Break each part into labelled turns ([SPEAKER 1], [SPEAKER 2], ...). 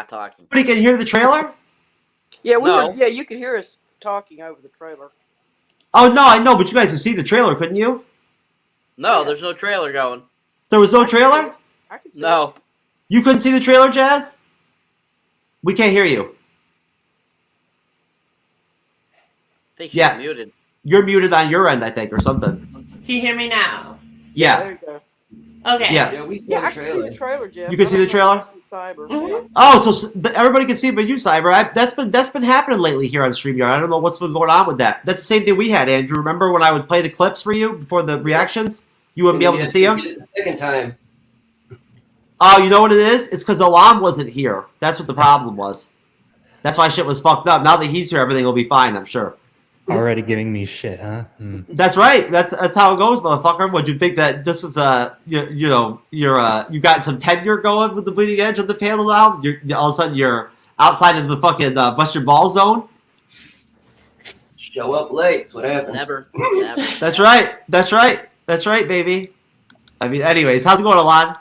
[SPEAKER 1] not talking.
[SPEAKER 2] But you can hear the trailer?
[SPEAKER 3] Yeah,
[SPEAKER 1] No.
[SPEAKER 3] you could hear us talking over the trailer.
[SPEAKER 2] Oh, no, I know, but you guys can see the trailer, couldn't you?
[SPEAKER 1] No, there's no trailer going.
[SPEAKER 2] There was no trailer?
[SPEAKER 3] I can see
[SPEAKER 1] No.
[SPEAKER 3] it.
[SPEAKER 2] You couldn't see the trailer, Jazz? We can't hear you.
[SPEAKER 1] I think
[SPEAKER 2] Yeah.
[SPEAKER 1] she's muted.
[SPEAKER 2] You're muted on your end, I think, or something.
[SPEAKER 4] Can you hear me now?
[SPEAKER 2] Yeah.
[SPEAKER 3] There you go.
[SPEAKER 4] Okay.
[SPEAKER 2] Yeah.
[SPEAKER 5] Yeah, we see
[SPEAKER 3] Yeah,
[SPEAKER 5] the
[SPEAKER 3] I can see
[SPEAKER 5] trailer.
[SPEAKER 3] the trailer, Jeff.
[SPEAKER 2] You can see the trailer?
[SPEAKER 3] Cyber.
[SPEAKER 4] Mhm.
[SPEAKER 2] Oh, so everybody can see it but you, Cyber. That's been happening lately here on StreamYard. I don't know what's been going on with that. That's the same thing we had, Andrew. Remember when I would play the clips for you before the reactions? You wouldn't be able to see them?
[SPEAKER 5] Did it the second time.
[SPEAKER 2] Oh, you know what it is? It's because Alam wasn't here. That's what the problem was. That's why shit was fucked up. Now that he's here, everything will be fine, I'm sure.
[SPEAKER 6] Already giving me shit, huh?
[SPEAKER 2] That's right. That's how it goes, motherfucker. Would you think that this is you got some tenure going with the bleeding edge of the panel now? All of a sudden you're outside of the fucking bust your ball zone.
[SPEAKER 5] Show up late. That's what happens.
[SPEAKER 1] Never.
[SPEAKER 2] That's right. That's right. That's right, baby. I mean, anyways, how's it going, Alon?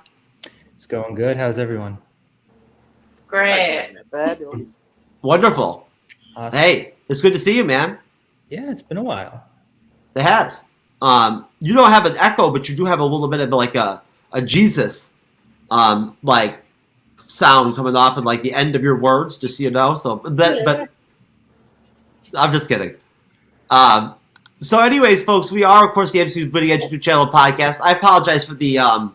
[SPEAKER 6] It's going good. How's everyone?
[SPEAKER 4] Great.
[SPEAKER 3] Fabulous.
[SPEAKER 2] Wonderful.
[SPEAKER 6] Awesome.
[SPEAKER 2] Hey, it's good to see you, man.
[SPEAKER 6] Yeah, it's been a while.
[SPEAKER 2] It has. You don't have an echo, but you do have a little bit of like a Jesus, like sound coming off of like the end of your words, just so you know. So but I'm just kidding. So anyways, folks, we are of course the MCU'S Bleeding Edge YouTube channel podcast. I apologize for the all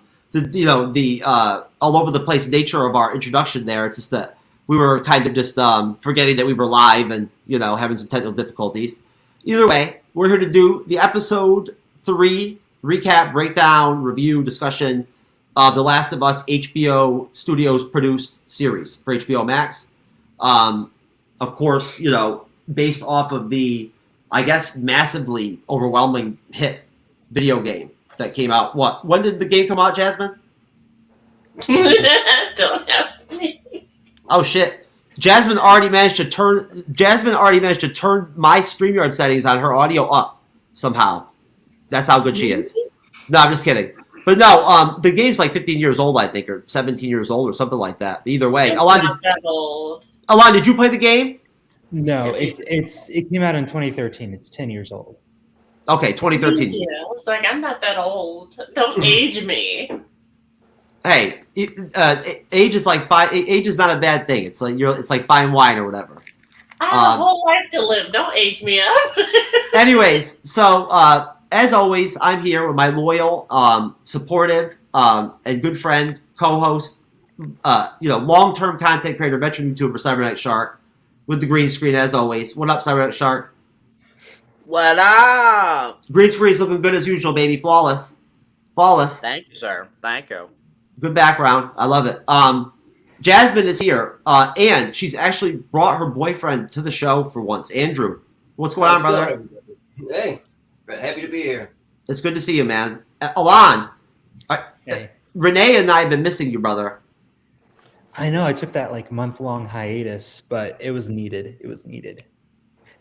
[SPEAKER 2] over the place nature of our introduction there. It's just that we were kind of just forgetting that we were live and having some technical difficulties. Either way, we're here to do the episode 3 recap, breakdown, review, discussion of The Last of Us HBO Studios produced series for HBO Max. Of course, based off of the, I guess, massively overwhelming hit video game that came out. When did the game come out, Jasmine?
[SPEAKER 4] Don't ask me.
[SPEAKER 2] Oh shit. Jasmine already managed to turn my StreamYard settings on her audio up somehow. That's how good she is. No, I'm just kidding. But no, the game's like 15 years old, I think, or 17 years old, or something like that. Either way,
[SPEAKER 4] It's not that old.
[SPEAKER 2] Alon, did you play the game?
[SPEAKER 6] No, it came out in 2013. It's 10 years old.
[SPEAKER 2] Okay, 2013.
[SPEAKER 4] Yeah, it's like I'm not that old. Don't age me.
[SPEAKER 2] Hey, age is like age is not a bad thing. It's like fine wine or whatever.
[SPEAKER 4] I have a whole life to live. Don't age me up.
[SPEAKER 2] Anyways, so as always, I'm here with my loyal, supportive, and good friend, co-host, long-term content creator, veteran YouTuber, Cyberneticshark, with the green screen as always. What up, Cyberneticshark?
[SPEAKER 1] What up?
[SPEAKER 2] Green screen's looking good as usual, baby. Flawless. Flawless.
[SPEAKER 1] Thank you, sir. Thank you.
[SPEAKER 2] Good background. I love it. Jasmine is here, and she's actually brought her boyfriend to the show for once. Andrew, what's going on, brother?
[SPEAKER 5] Hey, happy to be here.
[SPEAKER 2] It's good to see you, man. Alon,
[SPEAKER 6] Hey.
[SPEAKER 2] Renee and I have been missing you, brother.
[SPEAKER 6] I know I took that like month-long hiatus, but it was needed. It was needed.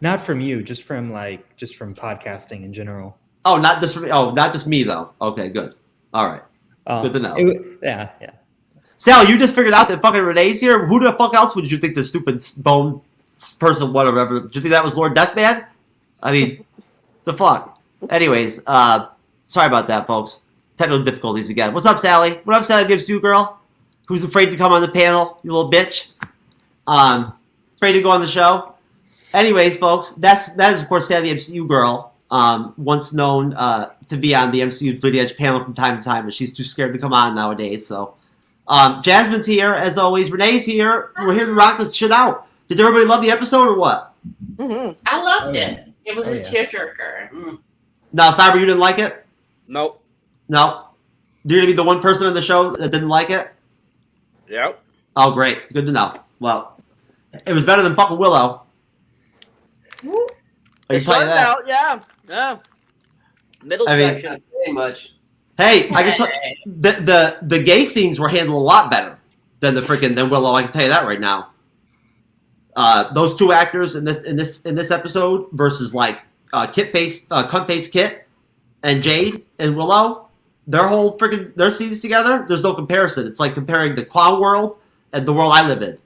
[SPEAKER 6] Not from you, just from podcasting in general.
[SPEAKER 2] Oh, not just me though. Okay, good. All right. Good to know.
[SPEAKER 6] Yeah.
[SPEAKER 2] Sal, you just figured out that fucking Renee's here? Who the fuck else would you think the stupid bone person, whatever? Did you think that was Lord Deathman? I mean, the fuck. Anyways, sorry about that, folks. Technical difficulties again. What's up, Sally? What up, Sally Gives You girl? Who's afraid to come on the panel, you little bitch? Afraid to go on the show? Anyways, folks, that is, of course, Sally the MCU girl. Once known to be on the MCU'S Bleeding Edge panel from time to time, but she's too scared to come on nowadays. So, Jasmine's here as always. Renee's here. We're here to rock this shit out. Did everybody love the episode or what?
[SPEAKER 3] Mm-hmm.
[SPEAKER 4] I loved it. It was a tearjerker.
[SPEAKER 2] No, Cyber, you didn't like it?
[SPEAKER 1] Nope.
[SPEAKER 2] No. You're gonna be the one person in the show that didn't like it?
[SPEAKER 1] Yep.
[SPEAKER 2] Oh, great. Good to know. Well, it was better than fucking Willow. I can
[SPEAKER 1] It
[SPEAKER 2] tell you
[SPEAKER 1] started
[SPEAKER 2] that.
[SPEAKER 1] out, yeah. Middle
[SPEAKER 2] I mean-
[SPEAKER 1] section.
[SPEAKER 5] Not saying much.
[SPEAKER 2] Hey, I can tell the gay scenes were handled a lot better than than Willow. I can tell you that right now. Those two actors in this episode versus like cunt face Kit and Jade and Willow, their scenes together. There's no comparison. It's like comparing the clown world and the world I live in.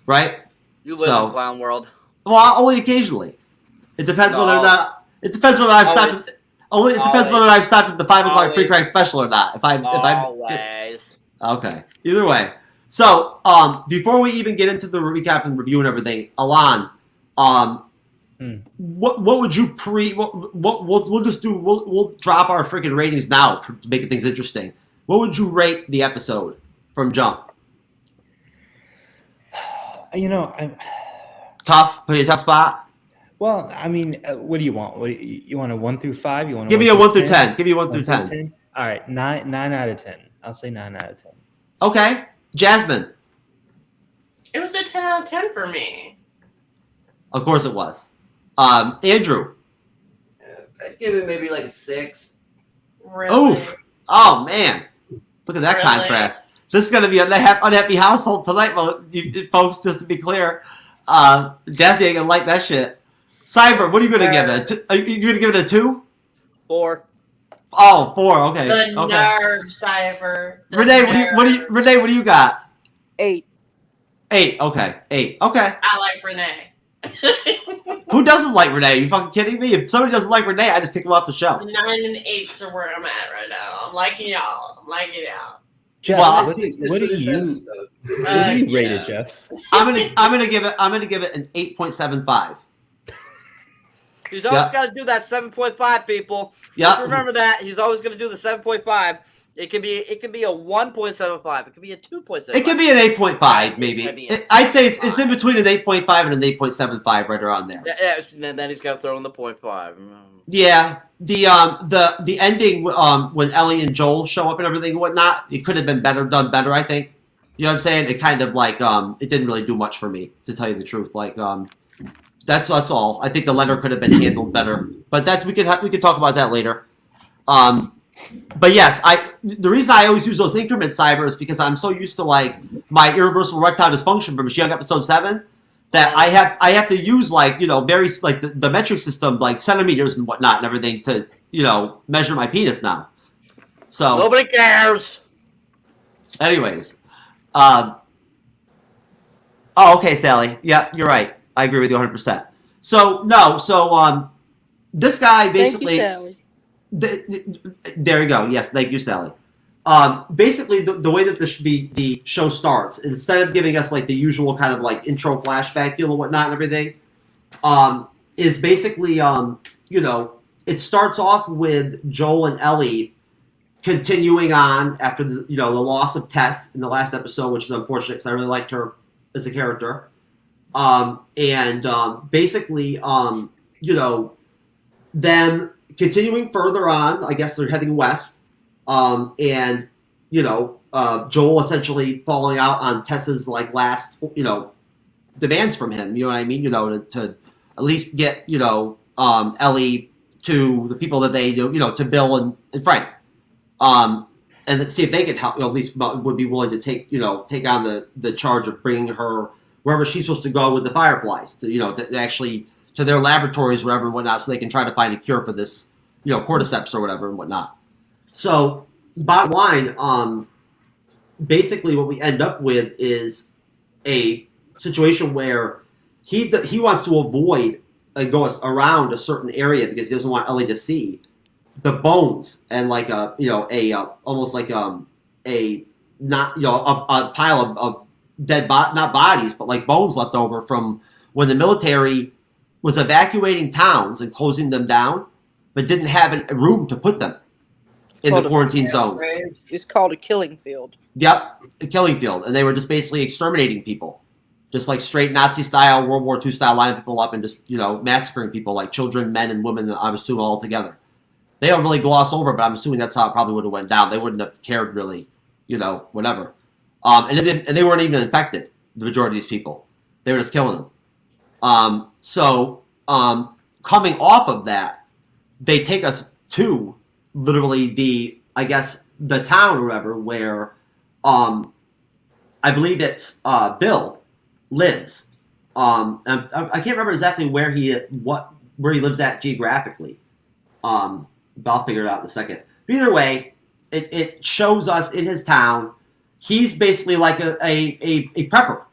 [SPEAKER 2] right?
[SPEAKER 1] You live
[SPEAKER 2] So-
[SPEAKER 1] in clown world.
[SPEAKER 2] Well, only occasionally. It depends whether or not. It depends whether I've
[SPEAKER 1] Always.
[SPEAKER 2] stopped. Only it depends
[SPEAKER 1] Always.
[SPEAKER 2] whether I've stopped at the 5 o'clock free
[SPEAKER 1] Always.
[SPEAKER 2] crack special or not. If I'm
[SPEAKER 1] Always.
[SPEAKER 2] okay. Either way. So, before we even get into the recap and review and everything, Alon, what would you we'll just do? We'll drop our freaking ratings now to make things interesting. What would you rate the episode from jump?
[SPEAKER 6] You know,
[SPEAKER 2] Tough. Put you in a tough spot.
[SPEAKER 6] well, I mean, what do you want? What you want a 1 through 5? You want
[SPEAKER 2] Give me a 1 through 10. Give me a 1 through 10.
[SPEAKER 6] All right, 9 out of 10. I'll say 9 out of 10.
[SPEAKER 2] Okay, Jasmine.
[SPEAKER 4] It was a 10 out of 10 for me.
[SPEAKER 2] Of course it was. Andrew.
[SPEAKER 5] I'd give it maybe like a 6.
[SPEAKER 4] Really?
[SPEAKER 2] Oof. Oh man, look at that
[SPEAKER 4] Really?
[SPEAKER 2] contrast. This is going to be an unhappy household tonight, folks. Just to be clear, Jazzy ain't gonna like that shit. Cyber, what are you going to give it? Are you going to give it a 2?
[SPEAKER 1] 4.
[SPEAKER 2] Oh, 4. Okay.
[SPEAKER 4] The
[SPEAKER 2] Okay.
[SPEAKER 4] nerve, Cyber. The
[SPEAKER 2] Renee, Renee, what do you got?
[SPEAKER 3] 8.
[SPEAKER 2] 8. Okay. 8. Okay.
[SPEAKER 4] I like Renee.
[SPEAKER 2] Who doesn't like Renee? Are you fucking kidding me? If somebody doesn't like Renee, I just kick them off the show.
[SPEAKER 4] 9 and 8 are where I'm at right now. I'm liking y'all. I'm liking y'all.
[SPEAKER 6] Jeff,
[SPEAKER 2] Well,
[SPEAKER 6] what do you
[SPEAKER 5] What do
[SPEAKER 6] you rate it, Jeff?
[SPEAKER 2] I'm gonna give it an 8.75.
[SPEAKER 1] He's always
[SPEAKER 2] Yeah.
[SPEAKER 1] got to do that 7.5, people.
[SPEAKER 2] Yeah.
[SPEAKER 1] Just remember that. He's always going to do the 7.5. It can be a 1.75. It could be a 2.75.
[SPEAKER 2] It could be an 8.5, maybe.
[SPEAKER 1] Maybe a
[SPEAKER 2] I'd say it's in between an 8.5 and an 8.75, right around there.
[SPEAKER 1] Yeah, and then he's got to throw in the 0.5.
[SPEAKER 2] Yeah, the ending when Ellie and Joel show up and everything and whatnot, it could have been done better. I think. You know what I'm saying? It kind of like it didn't really do much for me, to tell you the truth. Like that's all. I think the letter could have been handled better, but we could talk about that later. But yes, the reason I always use those increment Cyber is because I'm so used to like my irreversible erectile dysfunction from She-Hulk episode 7 that I have to use like very like the metric system like centimeters and whatnot and everything to measure my penis now. So
[SPEAKER 1] Nobody cares.
[SPEAKER 2] anyways, okay, Sally. Yeah, you're right. I agree with you 100%. So this guy basically.
[SPEAKER 3] Thank you, Sally.
[SPEAKER 2] There you go. Yes, thank you, Sally. Basically, the way that the show starts, instead of giving us like the usual kind of like intro flashback deal and whatnot and everything, is basically it starts off with Joel and Ellie continuing on after the loss of Tess in the last episode, which is unfortunate because I really liked her as a character, basically them continuing further on. I guess they're heading west, Joel essentially falling out on Tessa's like last demands from him. You know what I mean? To at least get Ellie to the people that they to Bill and Frank, and then see if they could help. At least would be willing to take on the charge of bringing her wherever she's supposed to go with the Fireflies to actually to their laboratories, whatever and whatnot, so they can try to find a cure for this, cordyceps or whatever and whatnot. So, bottom line, basically what we end up with is a situation where he wants to avoid go around a certain area because he doesn't want Ellie to see the bones and like almost like a pile of dead not bodies but like bones left over from when the military was evacuating towns and closing them down, but didn't have a room to put them in the quarantine zones.
[SPEAKER 3] It's called a killing field.
[SPEAKER 2] Yep, a killing field. And they were just basically exterminating people. Just like straight Nazi style, World War II style, lining people up and just, massacring people like children, men, and women, I'm assuming, all together. They don't really gloss over, but I'm assuming that's how it probably would have went down. They wouldn't have cared really, whatever. And they weren't even infected, the majority of these people. They were just killing them. Coming off of that, they take us to literally the town or whatever where, I believe it's, Bill lives. I can't remember exactly where he lives at geographically. But I'll figure it out in a second. But either way, it shows us in his town, he's basically like a prepper.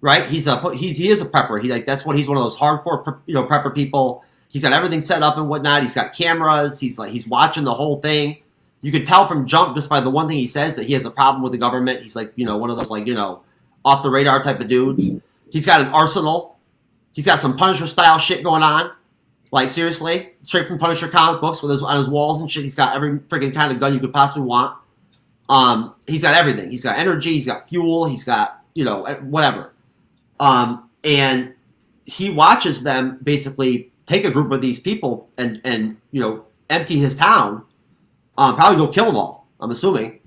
[SPEAKER 2] right? He is a prepper. He's one of those hardcore prepper people. He's got everything set up and whatnot. He's got cameras. He's watching the whole thing. You can tell from jump just by the one thing he says that he has a problem with the government. He's one of those off the radar type of dudes. He's got an arsenal. He's got some Punisher style shit going on. Like seriously, straight from Punisher comic books on his walls and shit. He's got every freaking kind of gun you could possibly want. He's got everything. He's got energy. He's got fuel. He's got whatever. And he watches them basically take a group of these people and empty his town. Probably go kill them all. I'm assuming.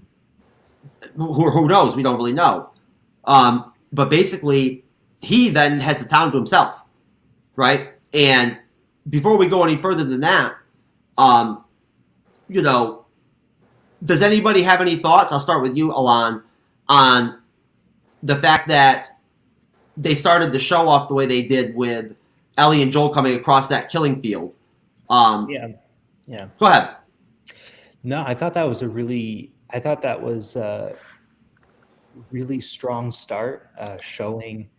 [SPEAKER 2] Who knows? We don't really know. But basically, he then has the town to himself, right? And before we go any further than that, does anybody have any thoughts? I'll start with you, Alon, on the fact that they started the show off the way they did with Ellie and Joel coming across that killing field.
[SPEAKER 6] Yeah.
[SPEAKER 2] Go ahead.
[SPEAKER 6] No, I thought that was a really strong start, showing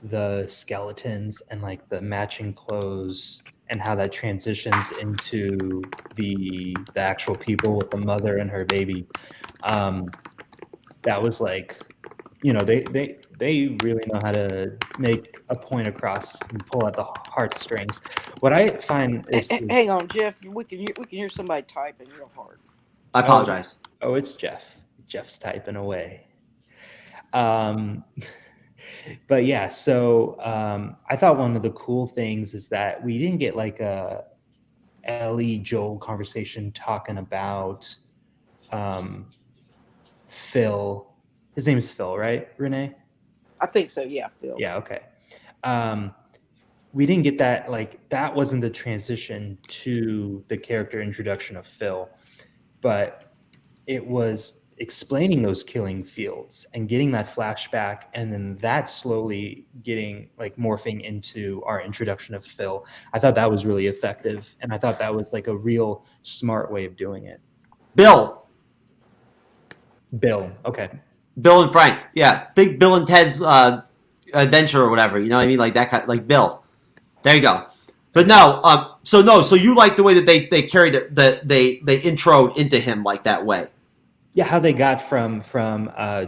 [SPEAKER 6] the skeletons and like the matching clothes and how that transitions into the actual people with the mother and her baby. That was like, they really know how to make a point across and pull at the heartstrings. What I find is
[SPEAKER 3] hang on, Jeff. We can hear somebody typing real hard.
[SPEAKER 2] I apologize.
[SPEAKER 6] Oh, it's Jeff. Jeff's typing away. But yeah, so I thought one of the cool things is that we didn't get like a Ellie Joel conversation talking about Phil. His name is Phil, right, Renee?
[SPEAKER 3] I think so. Yeah, Phil.
[SPEAKER 6] Yeah. Okay. We didn't get that. Like that wasn't the transition to the character introduction of Phil, but it was explaining those killing fields and getting that flashback, and then that slowly getting like morphing into our introduction of Phil. I thought that was really effective, and I thought that was like a real smart way of doing it.
[SPEAKER 2] Bill.
[SPEAKER 6] Okay.
[SPEAKER 2] Bill and Frank. Yeah. Think Bill and Ted's adventure or whatever. You know what I mean? Like that kind, like Bill. There you go. But no. So you like the way that they carried it, they introed into him like that way.
[SPEAKER 6] Yeah, how they got from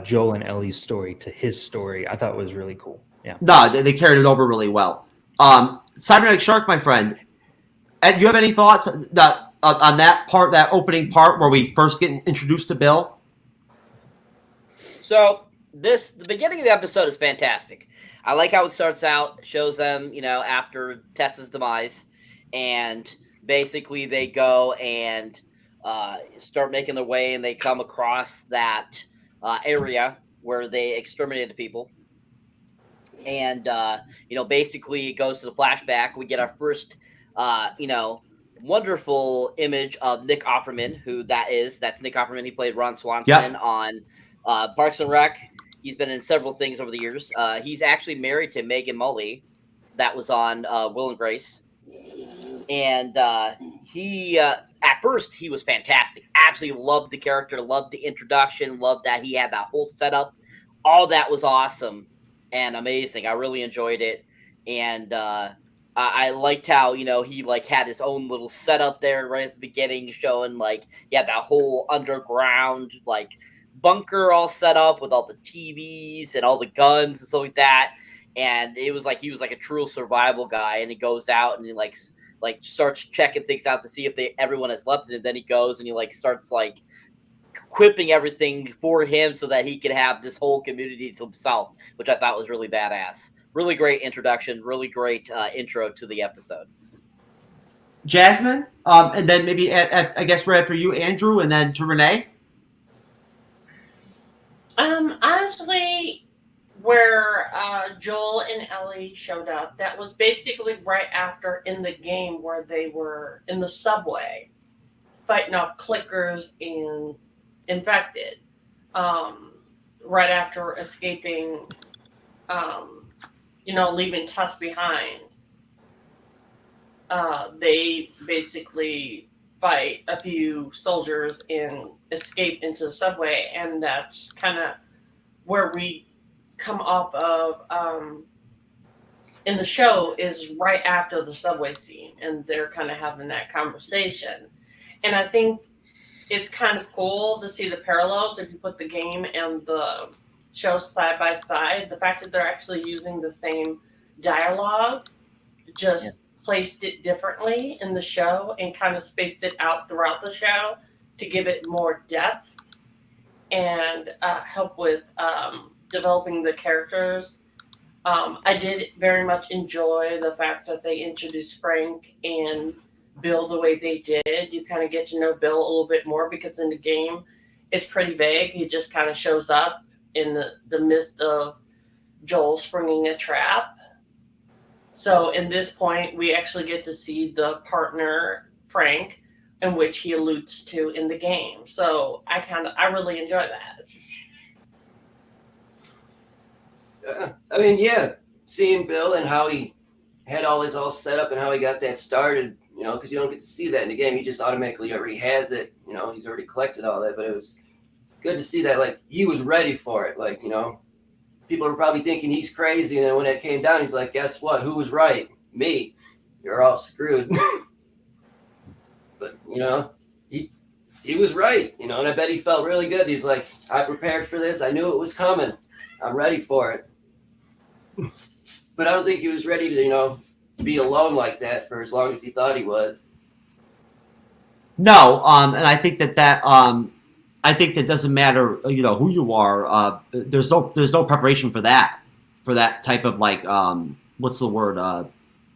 [SPEAKER 6] Joel and Ellie's story to his story, I thought was really cool. Yeah.
[SPEAKER 2] No, they carried it over really well. Cyberneticshark, my friend, do you have any thoughts on that part, that opening part where we first get introduced to Bill?
[SPEAKER 1] So the beginning of the episode is fantastic. I like how it starts out, shows them, after Tessa's demise, and basically they go and start making their way, and they come across that area where they exterminated people. And, basically it goes to the flashback. We get our first, wonderful image of Nick Offerman, who that is. That's Nick Offerman. He played Ron Swanson on Parks and Rec. He's been in several things over the years. He's actually married to Megan Mullally. That was on Will and Grace. And he, at first, he was fantastic. Absolutely loved the character, loved the introduction, loved that he had that whole setup. All that was awesome and amazing. I really enjoyed it. And I liked how, he had his own little setup there right at the beginning, showing he had that whole underground bunker all set up with all the TVs and all the guns and stuff like that. And it was like he was like a true survival guy, and he goes out and he starts checking things out to see if everyone has left, and then he goes and he starts equipping everything for him so that he could have this whole community to himself, which I thought was really badass. Really great introduction, really great intro to the episode.
[SPEAKER 2] Jasmine, and then maybe I guess right after you, Andrew, and then to Renee.
[SPEAKER 4] Honestly, where Joel and Ellie showed up, that was basically right after in the game where they were in the subway fighting off clickers and infected. Right after escaping, leaving Tusk behind. They basically fight a few soldiers and escape into the subway, and that's kind of where we come off of in the show is right after the subway scene, and they're kind of having that conversation. And I think it's kind of cool to see the parallels if you put the game and the show side by side. The fact that they're actually using the same dialogue, just placed it differently in the show and kind of spaced it out throughout the show to give it more depth and help with developing the characters. I did very much enjoy the fact that they introduced Frank and Bill the way they did. You kind of get to know Bill a little bit more because in the game it's pretty vague. He just kind of shows up in the midst of Joel springing a trap. So in this point, we actually get to see the partner, Frank, in which he alludes to in the game. So I really enjoy that.
[SPEAKER 5] I mean, yeah, seeing Bill and how he had all his all set up and how he got that started, you know, because you don't get to see that in the game. He just automatically already has it, you know, he's already collected all that. But it was good to see that, like, he was ready for it. Like, you know, people were probably thinking he's crazy. And then when it came down, he's like, guess what? Who was right? Me. You're all screwed. But, you know, he was right, you know, and I bet he felt really good. He's like, I prepared for this. I knew it was coming. I'm ready for it. But I don't think he was ready to, you know, be alone like that for as long as he thought he was.
[SPEAKER 2] No, and I think that I think that doesn't matter, you know, who you are. There's no preparation for that type of, like, what's the word?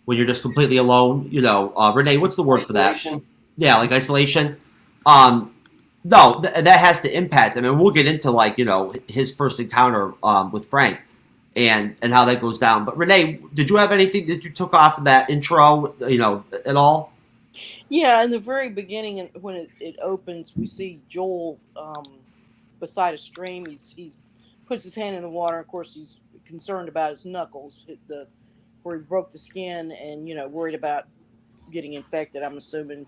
[SPEAKER 2] When you're just completely alone, you know, Renee, what's the word
[SPEAKER 5] Isolation.
[SPEAKER 2] for that? Yeah, like isolation. No, that has to impact. I mean, we'll get into, like, you know, his first encounter with Frank and how that goes down. But Renee, did you have anything that you took off of that intro, you know, at all?
[SPEAKER 3] Yeah, in the very beginning, when it opens, we see Joel beside a stream. He's puts his hand in the water. Of course, he's concerned about his knuckles, where he broke the skin, and, you know, worried about getting infected, I'm assuming.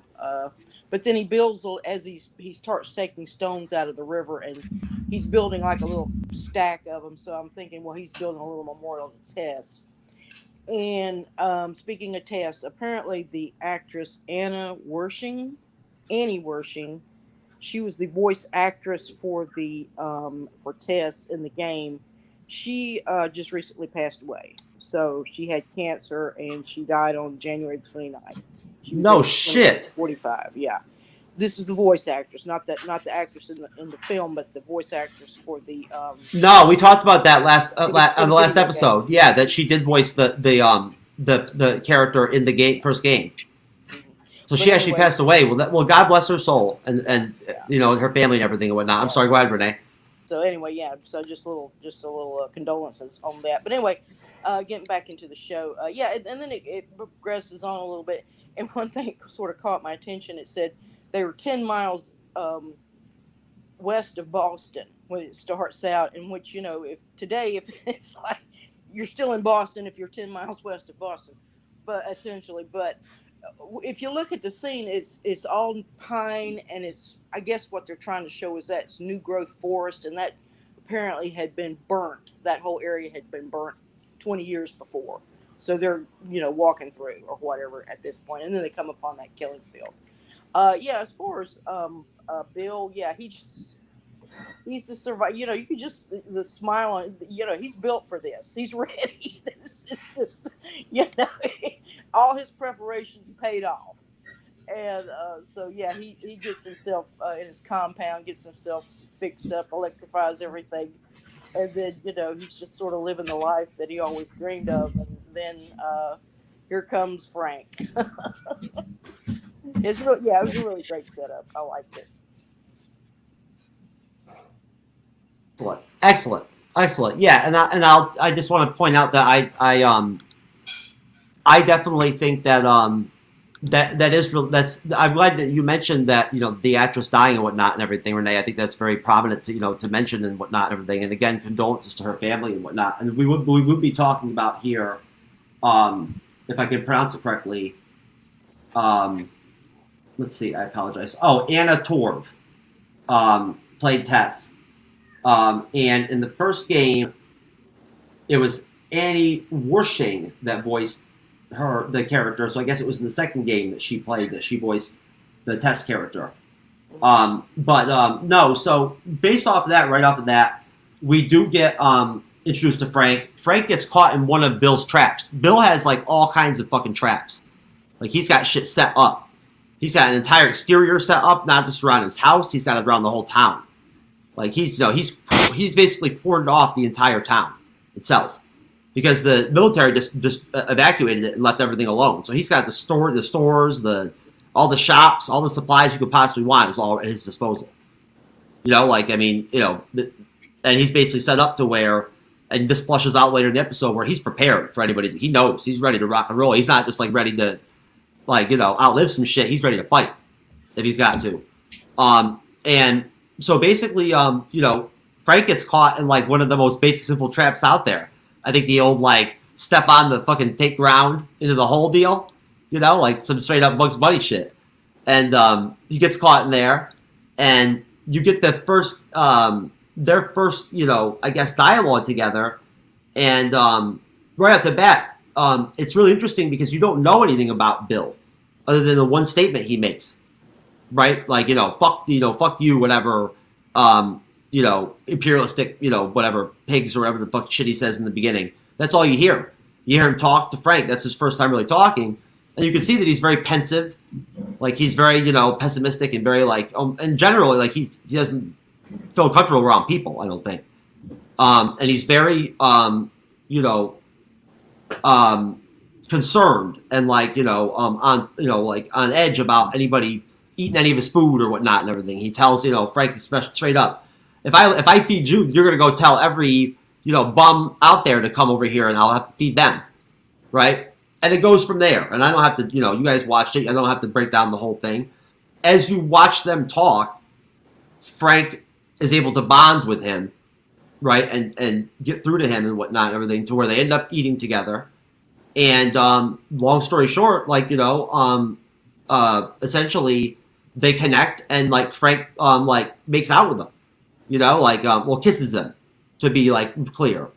[SPEAKER 3] But then he builds, as he starts taking stones out of the river, and he's building like a little stack of them. So I'm thinking, well, he's building a little memorial to Tess. And speaking of Tess, apparently the actress Annie Wershing, she was the voice actress for Tess in the game. She just recently passed away. So she had cancer, and she died on January 29th.
[SPEAKER 2] No shit.
[SPEAKER 3] 45, yeah. This is the voice actress, not the actress in the film, but the voice actress for the.
[SPEAKER 2] No, we talked about that on the last episode. Game. Yeah, that she did voice the character in the first game. So she actually passed away. Well, God bless her soul, and you know, her family and everything and whatnot. I'm sorry. Go ahead, Renee.
[SPEAKER 3] So anyway, yeah. So just a little condolences on that. But anyway, getting back into the show. Yeah, and then it progresses on a little bit. And one thing sort of caught my attention. It said they were 10 miles west of Boston when it starts out. In which, you know, if it's like you're still in Boston if you're 10 miles west of Boston, but essentially. But if you look at the scene, it's all pine, and it's, I guess what they're trying to show is that it's new growth forest, and that apparently had been burnt. That whole area had been burnt 20 years before. So they're, you know, walking through or whatever at this point, and then they come upon that killing field. Yeah, as far as Bill, yeah, he's the survivor. You know, you can just the smile on. You know, he's built for this. He's ready. It's just, you know, all his preparations paid off, and so yeah, he gets himself in his compound, gets himself fixed up, electrifies everything. And then, you know, he's just sort of living the life that he always dreamed of. And then here comes Frank. It was a really great setup. I liked it.
[SPEAKER 2] Excellent. Yeah, and I just want to point out that I definitely think that that is real. I'm glad that you mentioned that, you know, the actress dying and whatnot and everything, Renee. I think that's very prominent to, you know, to mention and whatnot and everything. And again, condolences to her family and whatnot. And we would be talking about here, if I can pronounce it correctly. Let's see. I apologize. Oh, Anna Torv played Tess. And in the first game, it was Annie Wersching that voiced the character. So I guess it was in the second game that she played that she voiced the test character. No, so based off of that, right off of that, we do get introduced to Frank. Frank gets caught in one of Bill's traps. Bill has like all kinds of fucking traps. Like he's got shit set up. He's got an entire exterior set up, not just around his house. He's got it around the whole town. Like he's basically cordoned off the entire town itself because the military just evacuated it and left everything alone. So he's got the stores, all the shops, all the supplies you could possibly want is all at his disposal. And he's basically set up to where, and this flushes out later in the episode where he's prepared for anybody. He knows he's ready to rock and roll. He's not just like ready to, outlive some shit. He's ready to fight if he's got to. And so basically, Frank gets caught in like one of the most basic, simple traps out there. I think the old step on the fucking take ground into the hole deal. Like some straight up Bugs Bunny shit. And he gets caught in there, and you get their first, I guess, dialogue together. And right off the bat, it's really interesting because you don't know anything about Bill other than the one statement he makes. Right? Like, fuck you, whatever, imperialistic, whatever, pigs or whatever the fuck shit he says in the beginning. That's all you hear. You hear him talk to Frank. That's his first time really talking. And you can see that he's very pensive. Like, he's very, pessimistic and very, in general, he doesn't feel comfortable around people, I don't think. And he's very, concerned and, on edge about anybody eating any of his food or whatnot and everything. He tells, Frank straight up, if I feed you, you're going to go tell every, bum out there to come over here and I'll have to feed them. Right? And it goes from there. And I don't have to, you guys watched it. I don't have to break down the whole thing. As you watch them talk, Frank is able to bond with him, right? And get through to him and whatnot and everything to where they end up eating together. And long story short, essentially they connect and Frank makes out with them. Kisses them to be clear.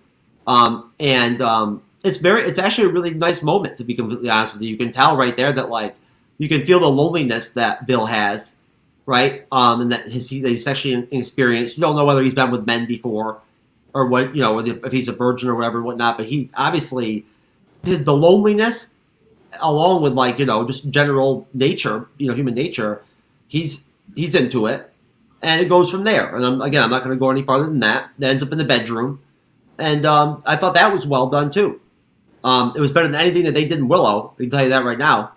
[SPEAKER 2] It's actually a really nice moment, to be completely honest with you. You can tell right there that you can feel the loneliness that Bill has, right? And that he's sexually inexperienced. You don't know whether he's been with men before or what, if he's a virgin or whatever, whatnot. But he obviously the loneliness, along with just general nature, human nature, he's into it, and it goes from there. And I'm not going to go any farther than that. It ends up in the bedroom, and I thought that was well done too. It was better than anything that they did in Willow. I can tell you that right now.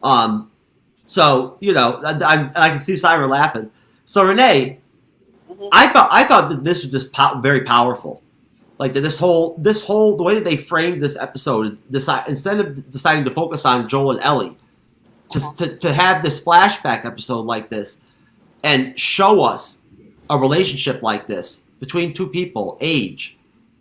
[SPEAKER 2] I can see Cyber laughing. So Renee, I thought that this was just very powerful. This whole the way that they framed this episode, instead of deciding to focus on Joel and Ellie, to have this flashback episode like this, and show us a relationship like this between two people, age,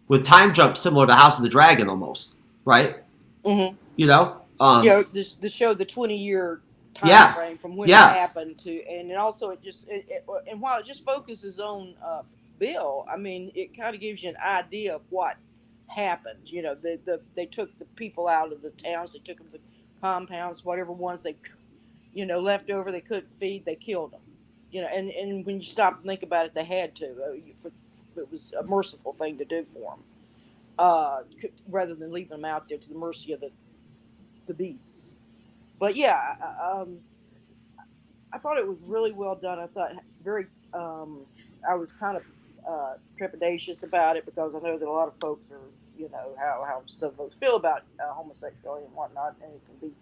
[SPEAKER 2] with time jumps similar to House of the Dragon almost. Right? Mm-hmm.
[SPEAKER 3] To show the 20-year time frame from when it happened to, and also and while it just focuses on Bill, I mean, it kind of gives you an idea of what happened. They took the people out of the towns, they took them to compounds, whatever ones they, left over they couldn't feed, they killed them. And when you stop and think about it, they had to. It was a merciful thing to do for them. Rather than leaving them out there to the mercy of the beasts. But yeah, I thought it was really well done. I thought I was kind of trepidatious about it because I know that a lot of folks are, how some folks feel about homosexuality and whatnot, and it can be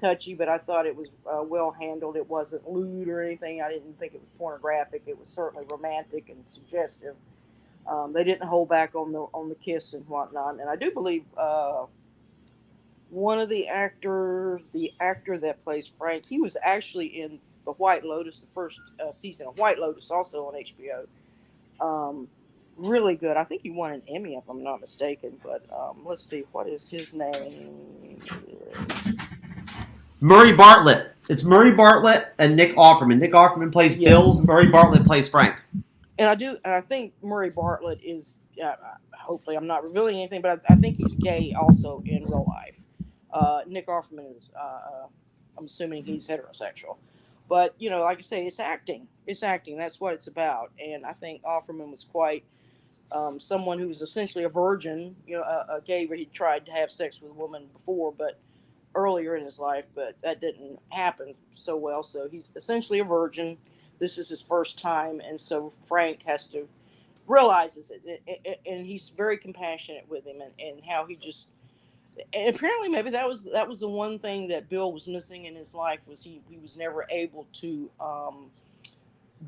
[SPEAKER 3] touchy, but I thought it was well handled. It wasn't lewd or anything. I didn't think it was pornographic. It was certainly romantic and suggestive. They didn't hold back on the kiss and whatnot, and I do believe one of the actor that plays Frank, he was actually in the White Lotus, the first season of White Lotus, also on HBO. Really good. I think he won an Emmy, if I'm not mistaken. But let's see, what is his name?
[SPEAKER 2] Murray Bartlett. It's Murray Bartlett and Nick Offerman. Nick Offerman plays Bill. Murray Bartlett plays Frank.
[SPEAKER 3] And I think Murray Bartlett is, hopefully I'm not revealing anything, but I think he's gay also in real life. Nick Offerman is, I'm assuming he's heterosexual. But, you know, like I say, it's acting. It's acting. That's what it's about. And I think Offerman was quite someone who was essentially a virgin, you know, a gay, where he tried to have sex with a woman before, but earlier in his life, but that didn't happen so well. So he's essentially a virgin. This is his first time. And so Frank has to realizes it, and he's very compassionate with him, and how he just, and apparently maybe that was the one thing that Bill was missing in his life, was he was never able to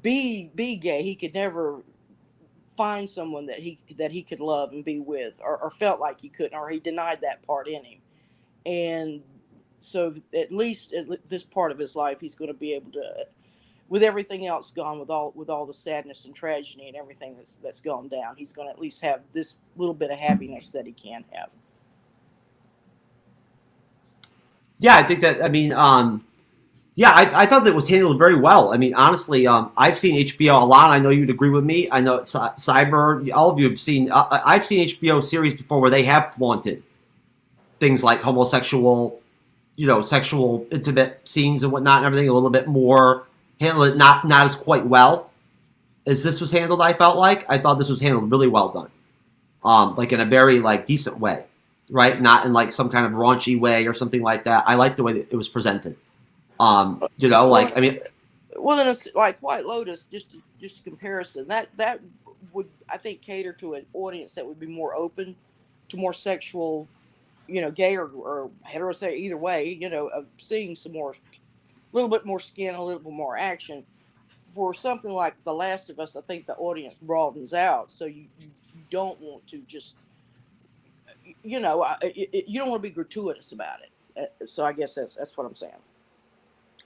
[SPEAKER 3] be gay. He could never find someone that he could love and be with, or felt like he couldn't, or he denied that part in him. And so at least this part of his life, he's going to be able to, with everything else gone, with all the sadness and tragedy and everything that's gone down, he's going to at least have this little bit of happiness that he can have.
[SPEAKER 2] Yeah, I think that, I mean, yeah, I thought that was handled very well. I mean, honestly, I've seen HBO a lot. I know you'd agree with me. I know Cyber, all of you have seen, I've seen HBO series before where they have flaunted things like homosexual, you know, sexual, intimate scenes and whatnot and everything a little bit more, handle it not as quite well as this was handled. I felt like I thought this was handled really well done, like in a very like decent way, right? Not in like some kind of raunchy way or something like that. I like the way that it was presented. You know, like I mean,
[SPEAKER 3] well, then it's like White Lotus. Just a comparison, that would, I think, cater to an audience that would be more open to more sexual, you know, gay or heterosexual, either way, you know, of seeing some more. A little bit more skin, a little bit more action. For something like The Last of Us, I think the audience broadens out, so you don't want to just, you know, you don't want to be gratuitous about it. So I guess that's what I'm saying.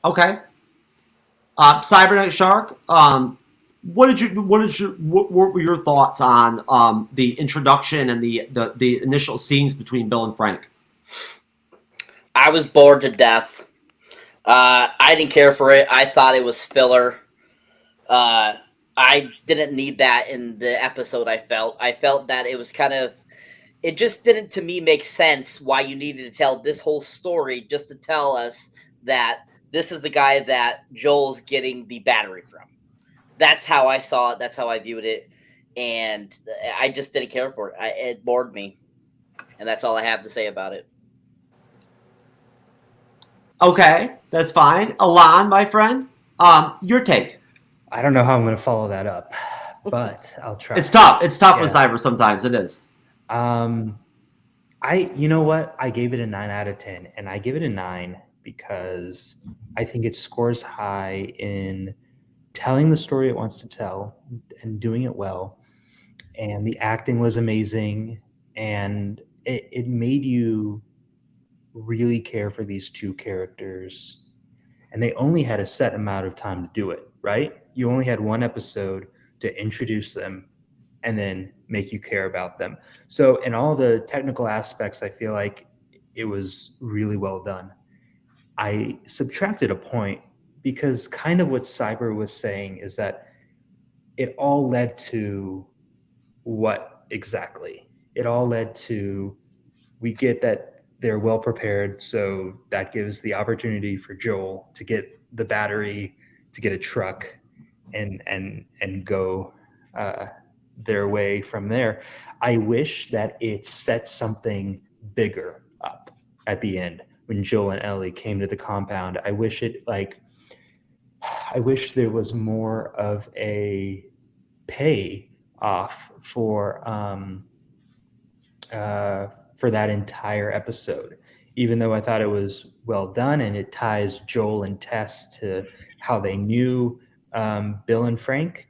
[SPEAKER 3] Okay.
[SPEAKER 2] Cyberneticshark, what were your thoughts on the introduction and the initial scenes between Bill and Frank?
[SPEAKER 1] I was bored to death. I didn't care for it. I thought it was filler. I didn't need that in the episode. I felt that it was kind of, it just didn't to me make sense why you needed to tell this whole story just to tell us that this is the guy that Joel's getting the battery from. That's how I saw it. That's how I viewed it. And I just didn't care for it. It bored me. And that's all I have to say about it.
[SPEAKER 2] Okay, that's fine. Alon, my friend, your take.
[SPEAKER 6] I don't know how I'm going to follow that up, but I'll try.
[SPEAKER 2] It's tough. It's tough with Cyber sometimes. It is.
[SPEAKER 6] You know what? I gave it a 9 out of 10, and I give it a 9 because I think it scores high in telling the story it wants to tell and doing it well. And the acting was amazing, and it made you really care for these two characters, and they only had a set amount of time to do it, right? You only had one episode to introduce them and then make you care about them. So in all the technical aspects, I feel like it was really well done. I subtracted a point because kind of what Cyber was saying is that it all led to what exactly? It all led to, we get that they're well prepared, so that gives the opportunity for Joel to get the battery, to get a truck, and go their way from there. I wish that it set something bigger up at the end when Joel and Ellie came to the compound. I wish there was more of a pay off for that entire episode, even though I thought it was well done and it ties Joel and Tess to how they knew Bill and Frank,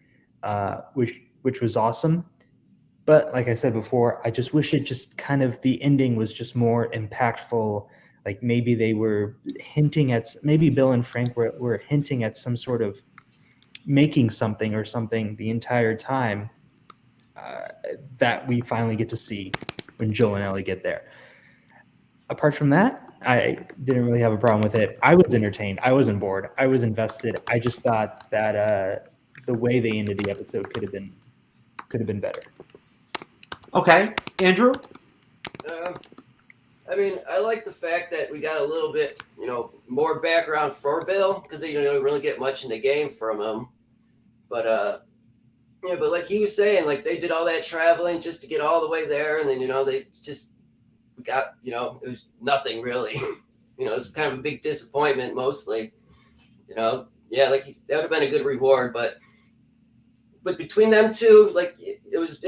[SPEAKER 6] which was awesome. But like I said before, I just wish it just kind of, the ending was just more impactful. Like maybe they were hinting at, maybe Bill and Frank were hinting at some sort of making something or something the entire time that we finally get to see when Joel and Ellie get there. Apart from that, I didn't really have a problem with it. I was entertained. I wasn't bored. I was invested. I just thought that the way they ended the episode could have been better.
[SPEAKER 2] Okay, Andrew.
[SPEAKER 5] I mean, I like the fact that we got a little bit, more background for Bill because they don't really get much in the game from him. But but like he was saying, like they did all that traveling just to get all the way there, and then they just got it was nothing really. It was kind of a big disappointment mostly. That would have been a good reward, but between them two, like it was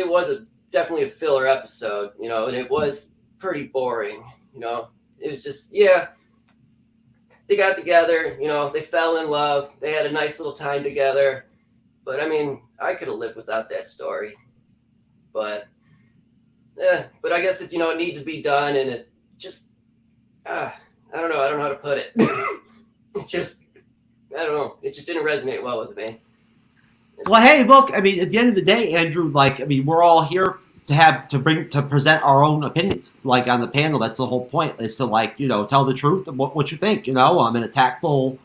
[SPEAKER 5] definitely a filler episode, and it was pretty boring. It was just they got together, they fell in love, they had a nice little time together. But I mean, I could have lived without that story. But I guess it needed to be done, and it just I don't know how to put it. It just I don't know. It just didn't resonate well with me.
[SPEAKER 2] Well, hey, look. I mean, at the end of the day, Andrew. We're all here to present our own opinions. Like on the panel, that's the whole point. Is to tell the truth of what you think. In a tactful,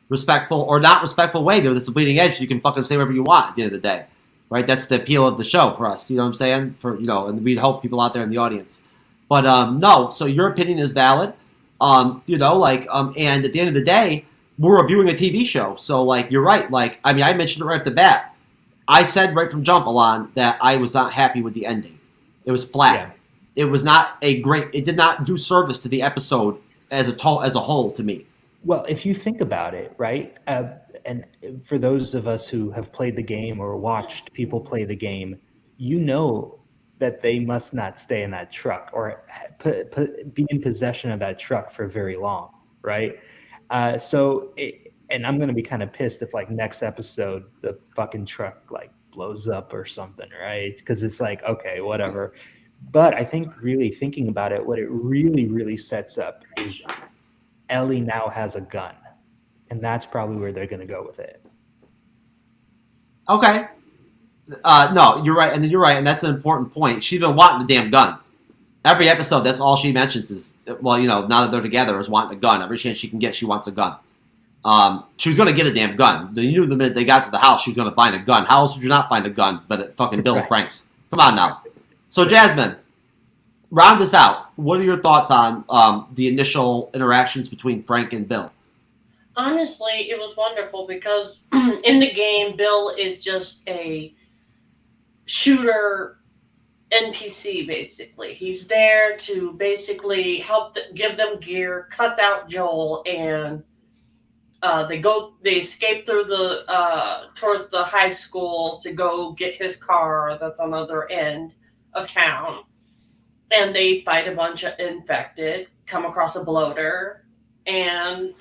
[SPEAKER 2] respectful, or not respectful way. There's a bleeding edge. You can fucking say whatever you want at the end of the day, right? That's the appeal of the show for us. You know what I'm saying? And we'd help people out there in the audience. But no. So your opinion is valid. And at the end of the day, we're reviewing a TV show. So, you're right. I mentioned it right off the bat. I said right from jump, Alon, that I was not happy with the ending. It was flat. Yeah. It was not it did not do service to the episode as a whole to me.
[SPEAKER 6] Well, if you think about it, right? And for those of us who have played the game or watched people play the game, that they must not stay in that truck or be in possession of that truck for very long, right? And I'm going to be kind of pissed if next episode the fucking truck blows up or something, right? Because it's okay, whatever. But I think really thinking about it, what it really, really sets up is Ellie now has a gun. And that's probably where they're going to go with it.
[SPEAKER 2] Okay. No, you're right. And then you're right. And that's an important point. She's been wanting the damn gun. Every episode, that's all she mentions is, now that they're together, is wanting a gun. Every chance she can get, she wants a gun. She was going to get a damn gun. You knew the minute they got to the house, she was going to find a gun. How else would you not find a gun but at fucking Bill and Frank's? Come on now. So, Jasmine, round this out. What are your thoughts on the initial interactions between Frank and Bill?
[SPEAKER 4] Honestly, it was wonderful because in the game, Bill is just a shooter NPC, basically. He's there to basically help give them gear, cuss out Joel, and they escape through towards the high school to go get his car that's on the other end of town. And they fight a bunch of infected, come across a bloater, and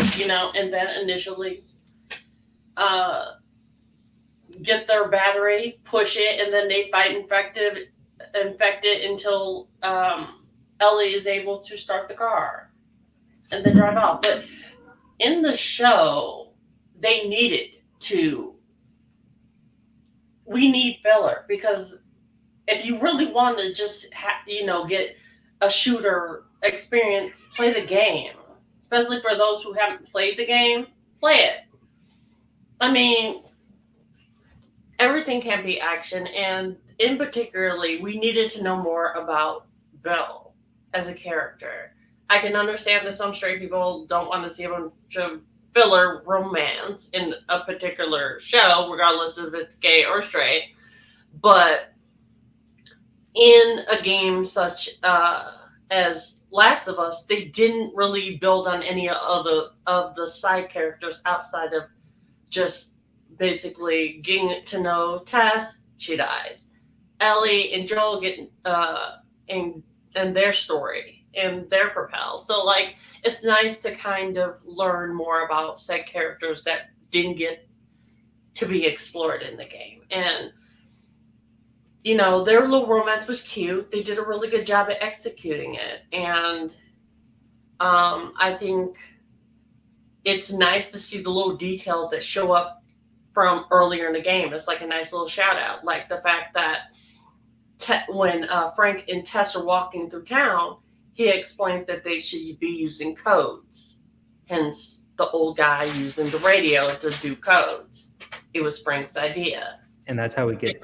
[SPEAKER 4] then initially get their battery, push it, and then they fight infected until Ellie is able to start the car and then drive off. But in the show, we need filler, because if you really want to just get a shooter experience, play the game. Especially for those who haven't played the game, play it. I mean, everything can be action, and in particularly, we needed to know more about Bill as a character. I can understand that some straight people don't want to see a bunch of filler romance in a particular show, regardless if it's gay or straight. But in a game such as Last of Us, they didn't really build on any of the side characters outside of just basically getting to know Tess. She dies. Ellie and Joel get and their story and their propel. So it's nice to kind of learn more about said characters that didn't get to be explored in the game. And their little romance was cute. They did a really good job at executing it. And I think it's nice to see the little details that show up from earlier in the game. It's a nice little shout out. Like the fact that when Frank and Tess are walking through town, he explains that they should be using codes. Hence, the old guy using the radio to do codes. It was Frank's idea.
[SPEAKER 6] And that's how we get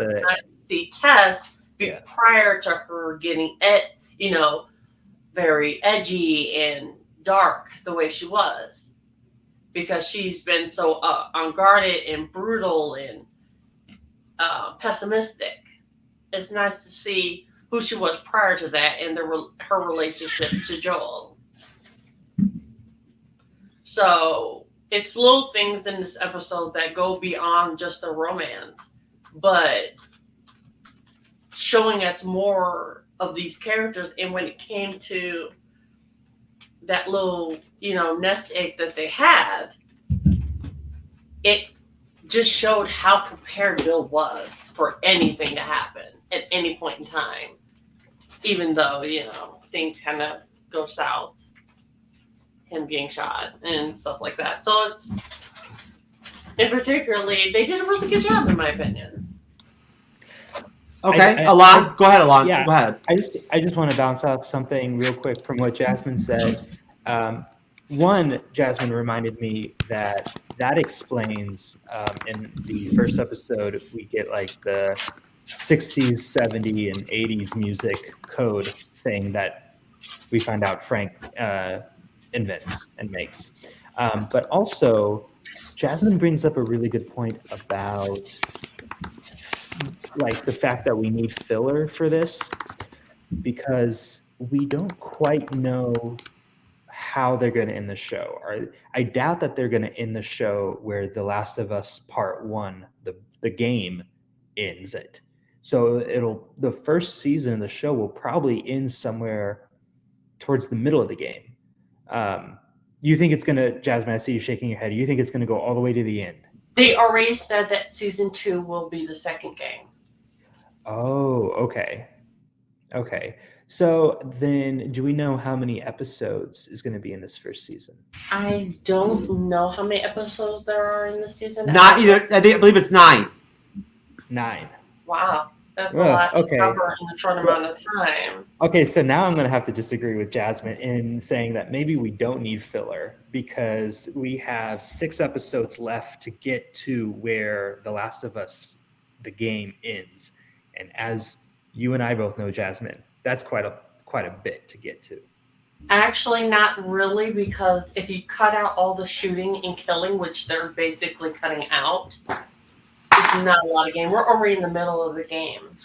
[SPEAKER 4] see Tess
[SPEAKER 6] Yeah.
[SPEAKER 4] prior to her getting very edgy and dark the way she was, because she's been so unguarded and brutal and pessimistic. It's nice to see who she was prior to that and her relationship to Joel. So it's little things in this episode that go beyond just a romance, but showing us more of these characters. And when it came to that little, nest egg that they had, it just showed how prepared Bill was for anything to happen at any point in time, even though, things kind of go south, him being shot and stuff like that. So and particularly, they did a really good job, in my opinion.
[SPEAKER 2] Okay, Alon, go ahead, Alon.
[SPEAKER 6] Yeah,
[SPEAKER 2] go ahead.
[SPEAKER 6] I just want to bounce off something real quick from what Jasmine said. One, Jasmine reminded me that explains in the first episode, we get like the 60s, 70s, and 80s music code thing that we find out Frank invents and makes. But also, Jasmine brings up a really good point about like the fact that we need filler for this, because we don't quite know how they're going to end the show. I doubt that they're going to end the show where The Last of Us Part 1, the game, ends it. So the first season of the show will probably end somewhere towards the middle of the game. You think it's going to, Jasmine, I see you shaking your head. You think it's going to go all the way to the end?
[SPEAKER 4] They already said that season 2 will be the second game.
[SPEAKER 6] Oh, okay. Okay. So then do we know how many episodes is going to be in this first season?
[SPEAKER 4] I don't know how many episodes there are in this season.
[SPEAKER 2] Not either. I believe it's 9.
[SPEAKER 6] 9.
[SPEAKER 4] Wow. That's a lot to cover in a short amount of time.
[SPEAKER 6] Okay, so now I'm going to have to disagree with Jasmine in saying that maybe we don't need filler, because we have 6 episodes left to get to where The Last of Us, the game, ends. And as you and I both know, Jasmine, that's quite a bit to get to.
[SPEAKER 4] Actually, not really, because if you cut out all the shooting and killing, which they're basically cutting out, it's not a lot of game. We're already in the middle of the game.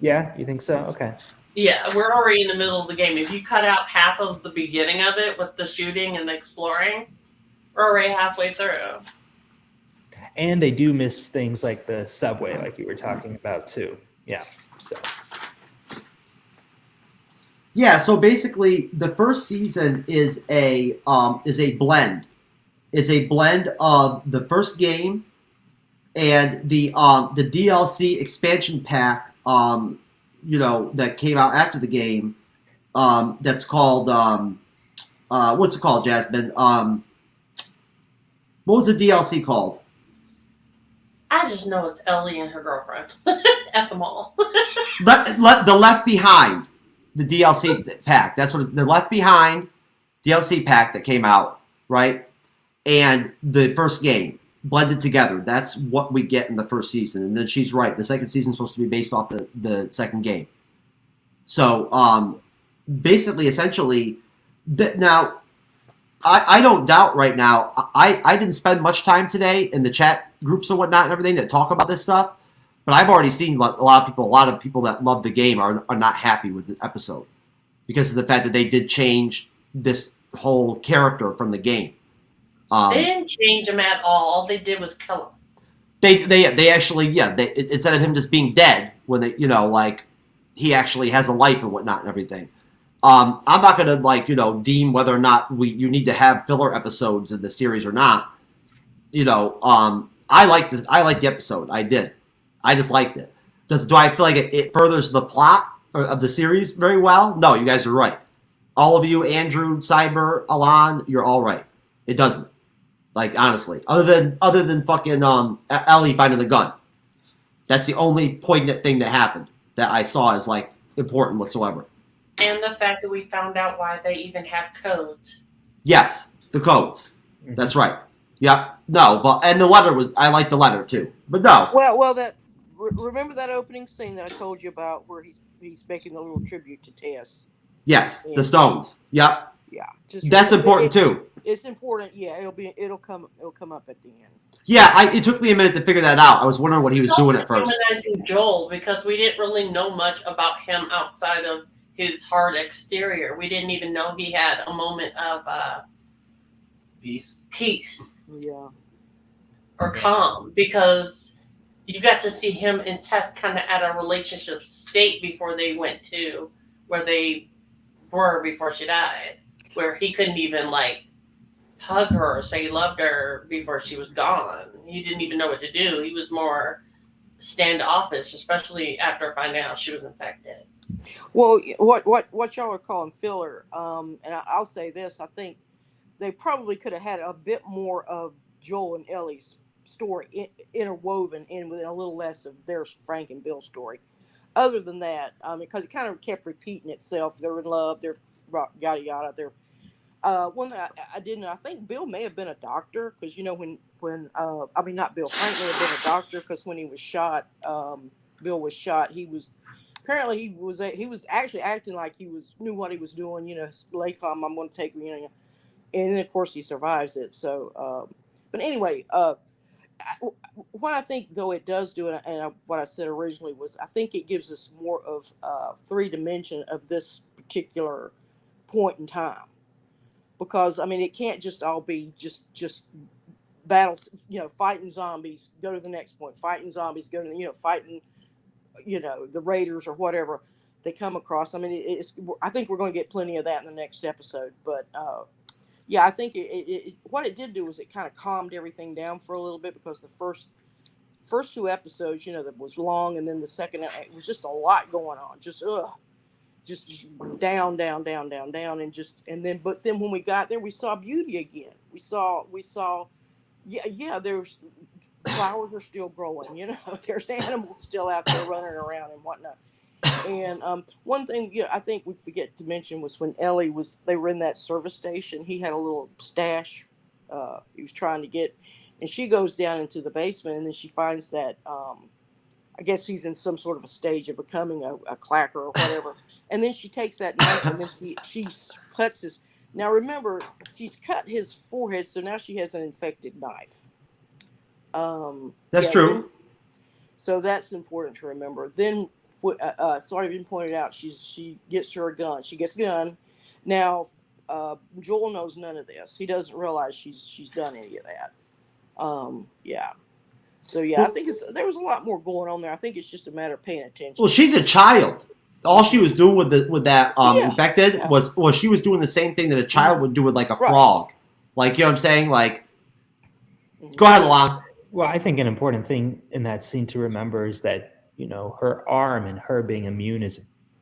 [SPEAKER 6] Yeah, you think so? Okay.
[SPEAKER 4] Yeah, we're already in the middle of the game. If you cut out half of the beginning of it with the shooting and the exploring, we're already halfway through.
[SPEAKER 6] And they do miss things like the subway, like you were talking about too. Yeah. So.
[SPEAKER 2] Yeah. So basically, the first season is a blend. It's a blend of the first game and the DLC expansion pack. That came out after the game. That's called what's it called, Jasmine? What was the DLC called?
[SPEAKER 4] I just know it's Ellie and her girlfriend at the mall.
[SPEAKER 2] The Left Behind, the DLC pack. That's what it's, the Left Behind DLC pack that came out, right? And the first game blended together. That's what we get in the first season. And then she's right. The second season is supposed to be based off the second game. So basically, essentially, now I don't doubt right now. I didn't spend much time today in the chat groups and whatnot and everything that talk about this stuff. But I've already seen a lot of people that love the game are not happy with the episode because of the fact that they did change this whole character from the game.
[SPEAKER 4] They didn't change him at all. All they did was kill him.
[SPEAKER 2] They actually instead of him just being dead when they he actually has a life and whatnot and everything. I'm not gonna deem whether or not you need to have filler episodes in the series or not. I liked this. I liked the episode. I did. I just liked it. Do I feel like it furthers the plot of the series very well? No, you guys are right. All of you, Andrew, Cyber, Alon, you're all right. It doesn't. Honestly, other than fucking Ellie finding the gun. That's the only poignant thing that happened that I saw as important whatsoever.
[SPEAKER 4] And the fact that we found out why they even have codes.
[SPEAKER 2] Yes, the codes. Mm-hmm. That's right. Yep. No, and the letter I like the letter too. But no.
[SPEAKER 3] Well, that remember that opening scene that I told you about where he's making the little tribute to Tess?
[SPEAKER 2] Yes, the stones. Yep.
[SPEAKER 3] Yeah,
[SPEAKER 2] That's important too.
[SPEAKER 3] It's important. Yeah, it'll come up at the end.
[SPEAKER 2] Yeah, it took me a minute to figure that out. I was wondering what he was doing at first.
[SPEAKER 4] Humanizing Joel, because we didn't really know much about him outside of his hard exterior. We didn't even know he had a moment of
[SPEAKER 5] Peace.
[SPEAKER 3] Yeah.
[SPEAKER 4] Or calm, because you got to see him and Tess kind of at a relationship state before they went to where they were before she died, where he couldn't even like hug her or say he loved her before she was gone. He didn't even know what to do. He was more standoffish, especially after finding out she was infected.
[SPEAKER 3] Well, what y'all are calling filler, and I'll say this: I think they probably could have had a bit more of Joel and Ellie's story interwoven in with a little less of their Frank and Bill story. Other than that, because it kind of kept repeating itself. They're in love. They're yada yada. They're one thing I didn't know. I think Bill may have been a doctor because when I mean not Bill, Frank may have been a doctor because when he was shot, Bill was shot. He was actually acting like he knew what he was doing. Laycom, I'm going to take and then of course he survives it. So, but anyway, what I think though it does do, and what I said originally was I think it gives us more of 3-dimension of this particular point in time, because I mean it can't just all be just battles, fighting zombies, go to the next point, fighting zombies, go to fighting the raiders or whatever they come across. I mean I think we're going to get plenty of that in the next episode, but yeah, I think what it did do was it kind of calmed everything down for a little bit, because the first 2 episodes, that was long, and then the second, it was just a lot going on, just down, but then when we got there, we saw beauty again. We saw, there's flowers are still growing, there's animals still out there running around and whatnot. And one thing I think we forget to mention was when they were in that service station, he had a little stash he was trying to get, and she goes down into the basement, and then she finds that I guess he's in some sort of a stage of becoming a clacker or whatever. And then she takes that knife and then she cuts his. Now remember, she's cut his forehead, so now she has an infected knife.
[SPEAKER 2] That's true.
[SPEAKER 3] So that's important to remember. Then, sorry, been pointed out. She gets her a gun. She gets a gun. Now, Joel knows none of this. He doesn't realize she's done any of that. Yeah. So yeah, I think there was a lot more going on there. I think it's just a matter of paying attention.
[SPEAKER 2] Well, she's a child. All she was doing with that infected was she was doing the same thing that a child would do with like a frog. Like, you know what I'm saying? Like, go ahead, Alon.
[SPEAKER 6] Well, I think an important thing in that scene to remember is that, her arm and her being immune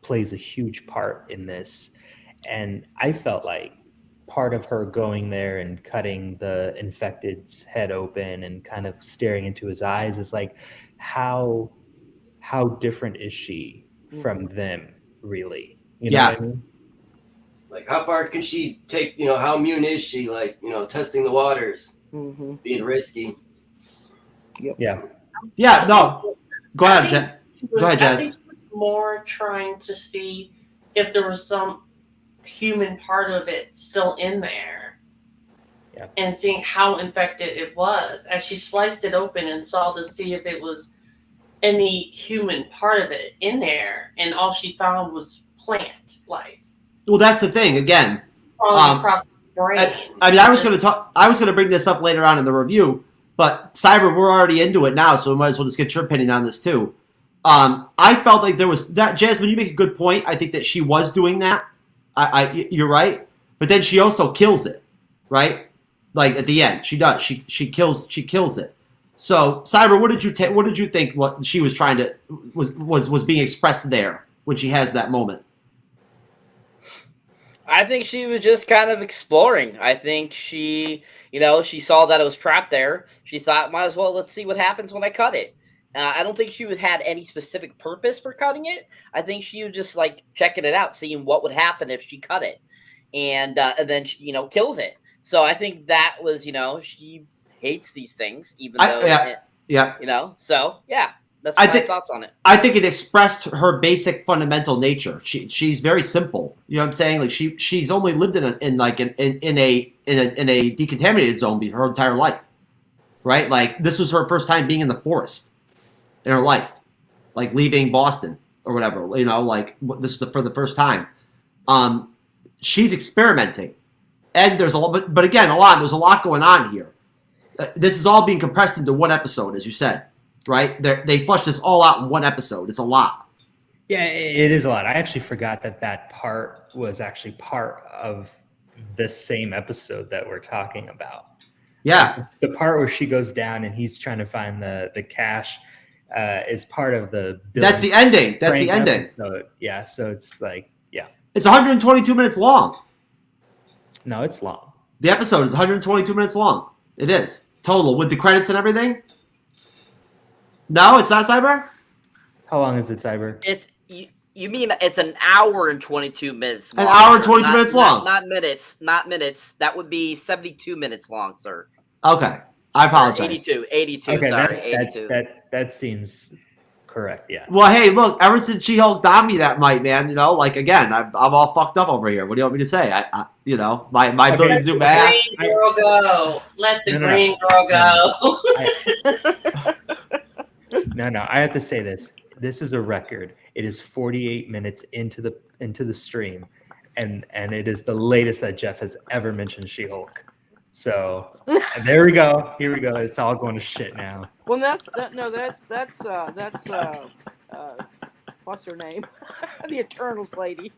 [SPEAKER 6] plays a huge part in this. And I felt like part of her going there and cutting the infected's head open and kind of staring into his eyes is like, how different is she from them, really? You know what I mean?
[SPEAKER 5] Like, how far can she take, how immune is she? Like, testing the waters, being risky.
[SPEAKER 3] Yep.
[SPEAKER 6] Yeah.
[SPEAKER 2] Yeah, no. Go ahead, Jess.
[SPEAKER 4] I think she was more trying to see if there was some human part of it still in there.
[SPEAKER 6] Yeah.
[SPEAKER 4] And seeing how infected it was. As she sliced it open and saw to see if it was any human part of it in there, and all she found was plant life.
[SPEAKER 2] Well, that's the thing. Again,
[SPEAKER 4] across the brain.
[SPEAKER 2] I mean, I was going to bring this up later on in the review, but Cyber, we're already into it now, so we might as well just get your opinion on this too. I felt like there was that. Jasmine, you make a good point. I think that she was doing that. You're right, but then she also kills it, right? Like at the end, she does. She kills it. So, Cyber, what did you think? What she was trying to was being expressed there when she has that moment?
[SPEAKER 1] I think she was just kind of exploring. I think she saw that it was trapped there. She thought, might as well, let's see what happens when I cut it. I don't think she had any specific purpose for cutting it. I think she was just like checking it out, seeing what would happen if she cut it, and then she, kills it. So I think that was, she hates these things, even though,
[SPEAKER 2] yeah.
[SPEAKER 1] So yeah. That's
[SPEAKER 2] I
[SPEAKER 1] my
[SPEAKER 2] think-
[SPEAKER 1] thoughts on it.
[SPEAKER 2] I think it expressed her basic fundamental nature. She's very simple. You know what I'm saying? Like she's only lived in a decontaminated zone her entire life, right? Like this was her first time being in the forest in her life, like leaving Boston or whatever. You know, like this is for the first time. She's experimenting, and there's a lot. But again, there's a lot going on here. This is all being compressed into one episode, as you said. Right? They flushed this all out in one episode. It's a lot.
[SPEAKER 6] Yeah, it is a lot. I actually forgot that part was actually part of this same episode that we're talking about.
[SPEAKER 2] Yeah.
[SPEAKER 6] The part where she goes down and he's trying to find the cash is part of the
[SPEAKER 2] That's the ending. That's the
[SPEAKER 6] Frank
[SPEAKER 2] ending.
[SPEAKER 6] episode. Yeah, so it's like, yeah.
[SPEAKER 2] It's 122 minutes long.
[SPEAKER 6] No, it's long.
[SPEAKER 2] The episode is 122 minutes long. It is. Total. With the credits and everything? No, it's not, Cyber?
[SPEAKER 6] How long is it, Cyber?
[SPEAKER 1] It's you mean it's an hour and 22 minutes long.
[SPEAKER 2] An hour and 22 minutes long.
[SPEAKER 1] Not minutes. Not minutes. That would be 72 minutes long, sir.
[SPEAKER 2] Okay. I apologize.
[SPEAKER 1] 82.
[SPEAKER 6] Okay,
[SPEAKER 1] Sorry, 82.
[SPEAKER 6] that seems correct, yeah.
[SPEAKER 2] Well, hey, look, ever since She-Hulk got me that might, man, you know, like, again, I'm all fucked up over here. What do you want me to say? I you know, my ability to do math.
[SPEAKER 4] Green girl go. Let the green girl go.
[SPEAKER 6] No, I have to say this. This is a record. It is 48 minutes into the stream, and it is the latest that Jeff has ever mentioned She-Hulk. So there we go. Here we go. It's all going to shit now.
[SPEAKER 3] Well, that's what's her name? The Eternals lady.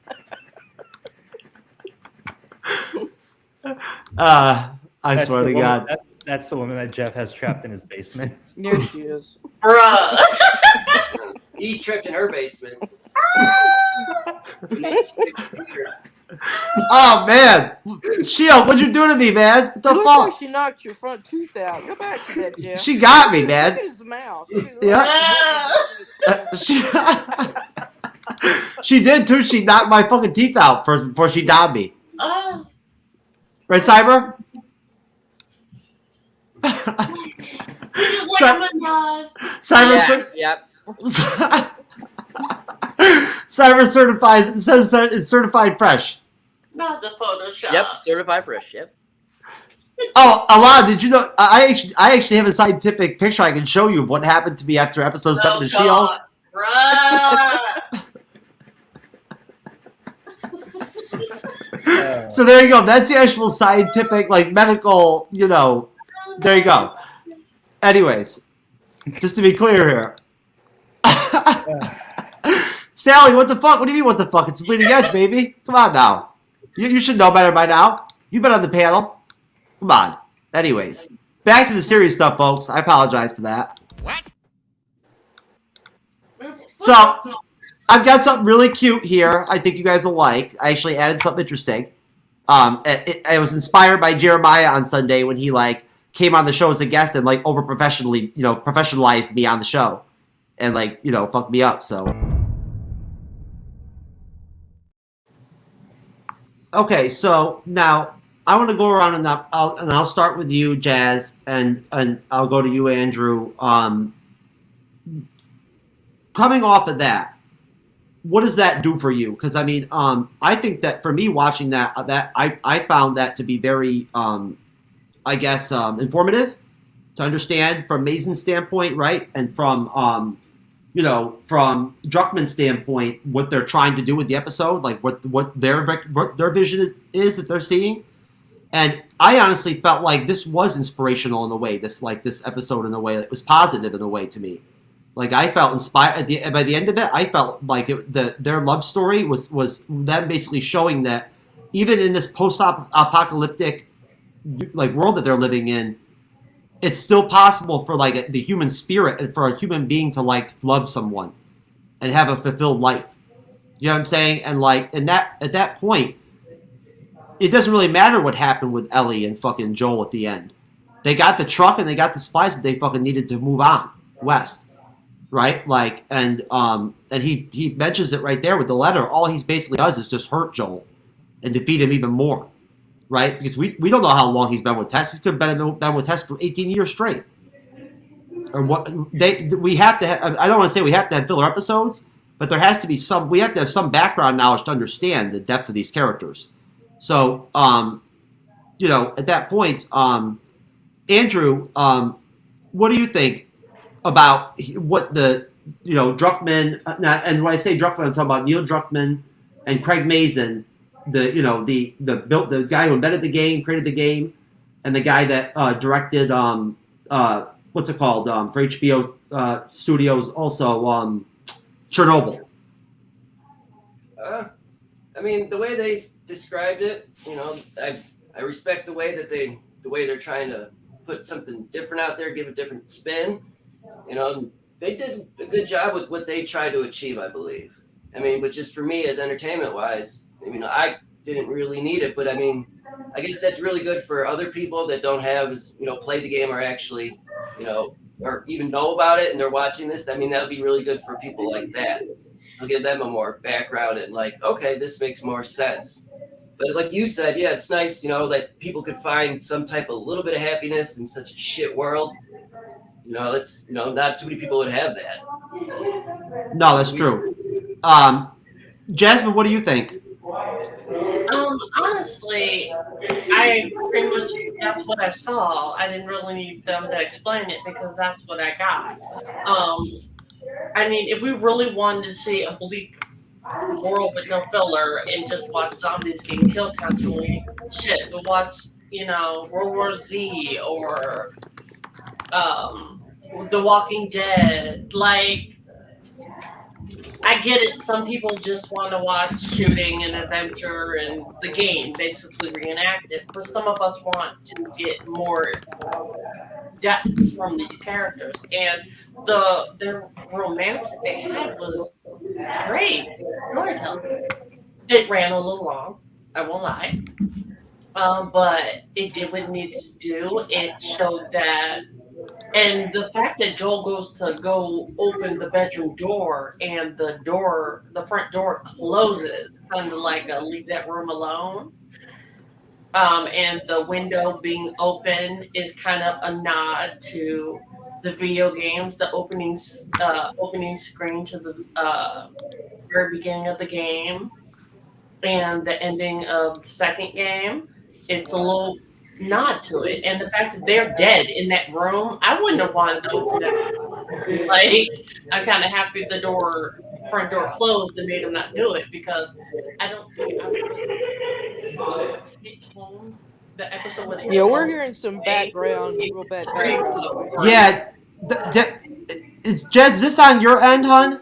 [SPEAKER 2] I swear to God.
[SPEAKER 6] That's the woman that Jeff has trapped in his basement.
[SPEAKER 3] There she is.
[SPEAKER 4] Bruh.
[SPEAKER 5] He's trapped in her basement.
[SPEAKER 2] Oh, man. She-Hulk, what'd you do to me, man? What the
[SPEAKER 3] Looks
[SPEAKER 2] fuck?
[SPEAKER 3] like she knocked your front tooth out. Go back to that, Jeff.
[SPEAKER 2] She got me, man.
[SPEAKER 3] Look at his mouth.
[SPEAKER 2] Yeah. She did, too. She knocked my fucking teeth out first before she dabbed me.
[SPEAKER 4] Oh.
[SPEAKER 2] Right, Cyber? Cyber,
[SPEAKER 1] Yep.
[SPEAKER 2] Cyber certifies. It says it's certified fresh.
[SPEAKER 4] Not the Photoshop.
[SPEAKER 1] Yep. Certified fresh. Yep.
[SPEAKER 2] Oh, Alon, did you know? I actually have a scientific picture I can show you of what happened to me after episode 7 of She-Hulk. So there you go. That's the actual scientific, like medical. You know, there you go. Anyways, just to be clear here. Sally, what the fuck? What do you mean, what the fuck? It's the Bleeding Edge, baby. Come on now. You should know better by now. You've been on the panel. Come on. Anyways, back to the serious stuff, folks. I apologize for that.
[SPEAKER 7] What?
[SPEAKER 2] So, I've got something really cute here I think you guys will like. I actually added something interesting. It was inspired by Jeremiah on Sunday when he, like, came on the show as a guest and, like, professionalized me on the show. And, like, you know, fucked me up, so... Okay, so now I want to go around and I'll start with you, Jazz, and I'll go to you, Andrew. Coming off of that, what does that do for you? Because I mean, I think that for me watching that I found that to be very, I guess, informative to understand from Mazin's standpoint, right, and from you know, from Druckmann's standpoint, what they're trying to do with the episode, like what their vision is that they're seeing. And I honestly felt like this was inspirational in a way, this episode in a way that was positive in a way to me. Like I felt inspired by the end of it. I felt like their love story was them basically showing that even in this post-apocalyptic like world that they're living in, it's still possible for like the human spirit and for a human being to like love someone and have a fulfilled life. You know what I'm saying? And like at that point, it doesn't really matter what happened with Ellie and fucking Joel at the end. They got the truck and they got the supplies that they fucking needed to move on west. Right? Like and he mentions it right there with the letter. All he basically does is just hurt Joel and defeat him even more. Right? Because we don't know how long he's been with Tess. He could have been with Tess for 18 years straight. or what we have to have, I don't want to say we have to have filler episodes, but there has to be some, we have to have some background knowledge to understand the depth of these characters. So, you know, at that point, Andrew, what do you think about what the, you know, Druckmann, and when I say Druckmann, I'm talking about Neil Druckmann and Craig Mazin, the, you know, the guy who invented the game, created the game, and the guy that directed, what's it called, for HBO Studios, also Chernobyl.
[SPEAKER 5] I mean, the way they described it, you know, I respect the way that they're trying to put something different out there, give a different spin. You know, they did a good job with what they tried to achieve, I believe. I mean, but just for me as entertainment wise, I mean, I didn't really need it, but I mean, I guess that's really good for other people that don't have, you know, played the game or actually, you know, or even know about it and they're watching this. I mean, that would be really good for people like that. I'll give them a more background and like, okay, this makes more sense. But like you said, yeah, it's nice, you know, that people could find some type of little bit of happiness in such a shit world. You know, it's, you know, not too many people would have that.
[SPEAKER 2] No, that's true. Jasmine, what do you think?
[SPEAKER 4] Honestly, I pretty much, that's what I saw. I didn't really need them to explain it because that's what I got. I mean, if we really wanted to see a bleak world with no filler and just watch zombies getting killed constantly, shit, we'll watch, you know, World War Z or The Walking Dead. Like, I get it. Some people just want to watch shooting and adventure and the game basically reenacted. But some of us want to get more depth from these characters. And the romance that they had was great storytelling. It ran a little long, I won't lie. But it did what it needed to do. It showed that. And the fact that Joel goes to go open the bedroom door and the front door closes, kind of like a leave that room alone. And the window being open is kind of a nod to the video games, the opening screen to the very beginning of the game, and the ending of the second game. It's a little nod to it, and the fact that they're dead in that room, I wouldn't have wanted to open it. Like, I'm kind of happy the front door closed and made them not do it because I don't think I would hit home the episode with
[SPEAKER 3] Yeah, we're hearing some background, real bad background.
[SPEAKER 2] Yeah, is this on your end, hon?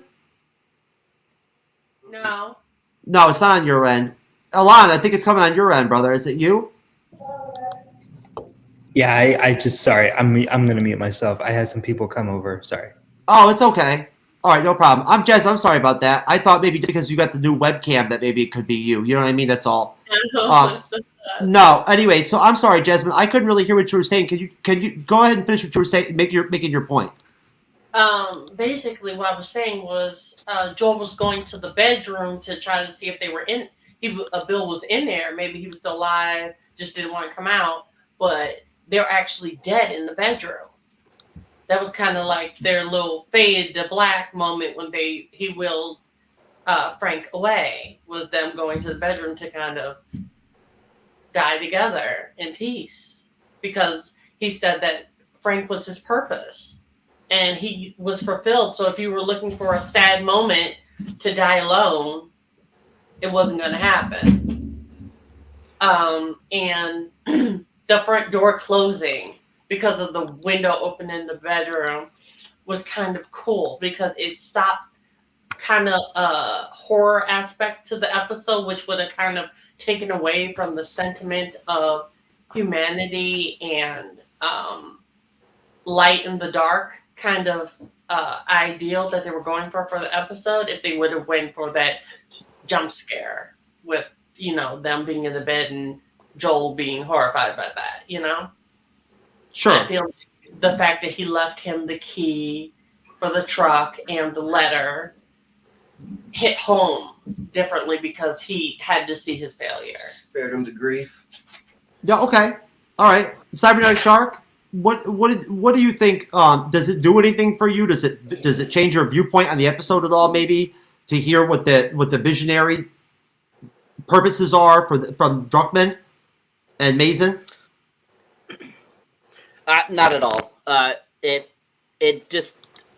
[SPEAKER 4] No.
[SPEAKER 2] No, it's not on your end. Alon, I think it's coming on your end, brother. Is it you?
[SPEAKER 6] Yeah, I just, sorry, I'm gonna mute myself. I had some people come over. Sorry.
[SPEAKER 2] Oh, it's okay. All right, no problem. Jez, I'm sorry about that. I thought maybe because you got the new webcam that maybe it could be you. You know what I mean? That's all. No. Anyway, so I'm sorry, Jasmine. I couldn't really hear what you were saying. Can you go ahead and finish what you were saying? Making your point.
[SPEAKER 4] Basically, what I was saying was Joel was going to the bedroom to try to see if they were in. Bill was in there. Maybe he was still alive, just didn't want to come out. But they're actually dead in the bedroom. That was kind of like their little fade to black moment when he willed Frank away, was them going to the bedroom to kind of die together in peace. Because he said that Frank was his purpose and he was fulfilled. So if you were looking for a sad moment to die alone, it wasn't going to happen. And the front door closing because of the window open in the bedroom was kind of cool because it stopped kind of a horror aspect to the episode, which would have kind of taken away from the sentiment of humanity and light in the dark kind of ideal that they were going for the episode if they would have went for that jump scare with, you know, them being in the bed and Joel being horrified by that, you know?
[SPEAKER 2] Sure.
[SPEAKER 4] I feel like the fact that he left him the key for the truck and the letter hit home differently because he had to see his failure.
[SPEAKER 5] Spared him the grief.
[SPEAKER 2] Yeah, okay. All right. Cyberneticshark? what do you think? Does it do anything for you? Does it change your viewpoint on the episode at all? Maybe to hear what the visionary purposes are from Druckmann and Mazin?
[SPEAKER 1] Not at all. It just,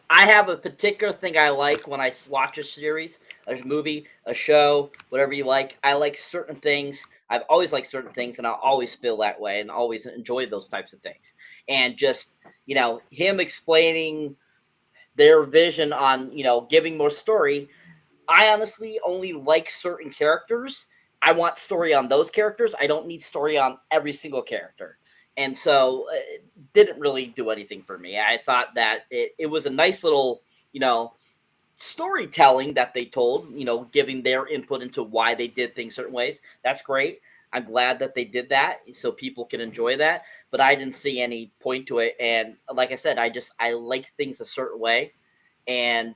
[SPEAKER 1] I have a particular thing I like when I watch a series, a movie, a show, whatever you like. I like certain things. I've always liked certain things, and I'll always feel that way and always enjoy those types of things. And just, him explaining their vision on, giving more story. I honestly only like certain characters. I want story on those characters. I don't need story on every single character. And so it didn't really do anything for me. I thought that it was a nice little, storytelling that they told, giving their input into why they did things certain ways. That's great. I'm glad that they did that so people can enjoy that. But I didn't see any point to it. And like I said, I like things a certain way. And,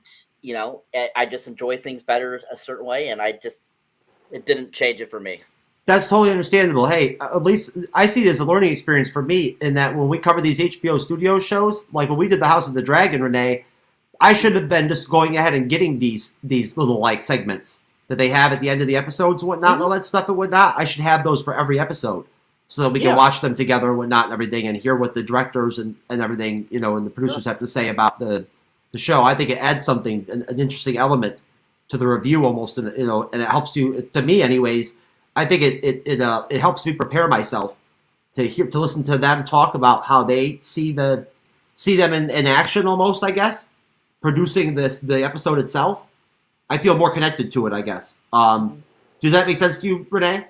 [SPEAKER 1] I just enjoy things better a certain way. And it didn't change it for me.
[SPEAKER 2] That's totally understandable. Hey, at least I see it as a learning experience for me in that when we cover these HBO Studios shows, like when we did the House of the Dragon, Renee, I should have been just going ahead and getting these little like segments that they have at the end of the episodes and whatnot, and all that stuff and whatnot. I should have those for every episode so that we can watch them together and whatnot and everything and hear what the directors and everything, and the producers have to say about the show. I think it adds something, an interesting element to the review almost, and and it helps you, to me anyways. I think it helps me prepare myself to listen to them talk about how they see them in action almost, I guess, producing the episode itself. I feel more connected to it, I guess. Does that make sense to you, Renee?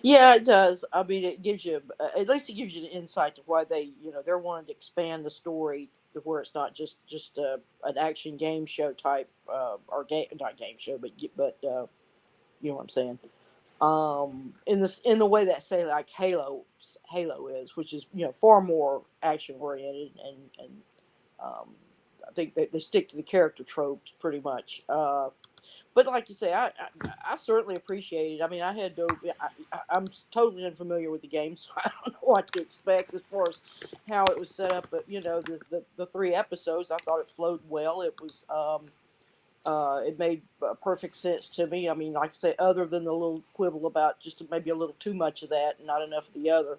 [SPEAKER 3] Yeah, it does. I mean, it gives you, at least it gives you an insight to why they're wanting to expand the story to where it's not just an action game show type, or not game show, but you know what I'm saying. In the way that, say, like Halo is, which is far more action oriented, and I think they stick to the character tropes pretty much. But like you say, I certainly appreciate it. I mean, I'm totally unfamiliar with the game, so I don't know what to expect as far as how it was set up. But the 3 episodes, I thought it flowed well. It was it made perfect sense to me. I mean, like I say, other than the little quibble about just maybe a little too much of that and not enough of the other.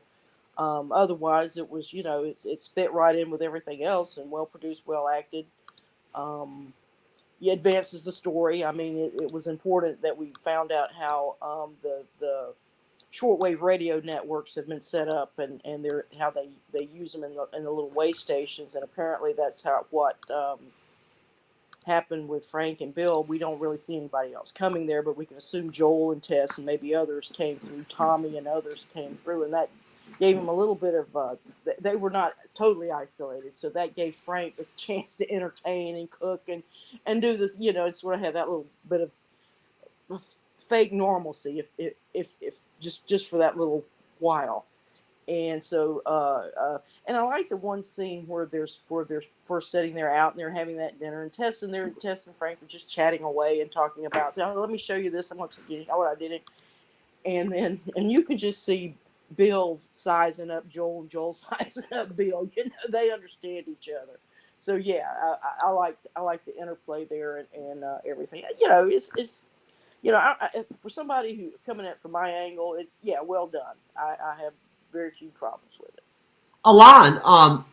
[SPEAKER 3] Otherwise, it was, it's fit right in with everything else and well produced, well acted. It advances the story. I mean, it was important that we found out how the shortwave radio networks have been set up and how they use them in the little way stations, and apparently that's what happened with Frank and Bill. We don't really see anybody else coming there, but we can assume Joel and Tess and maybe others came through. Tommy and others came through, and that gave them a little bit of they were not totally isolated, so that gave Frank a chance to entertain and cook and do this, and sort of have that little bit of fake normalcy if just for that little while. And so, and I like the one scene where they're first sitting there out and they're having that dinner, and Tess and Frank are just chatting away and talking about, let me show you this. I'm going to tell you what I did. And you can just see Bill sizing up Joel and Joel sizing up Bill. They understand each other. So yeah, I like the interplay there and everything. It's for somebody who coming at from my angle, it's well done. I have very few problems with it.
[SPEAKER 2] Alon, I'm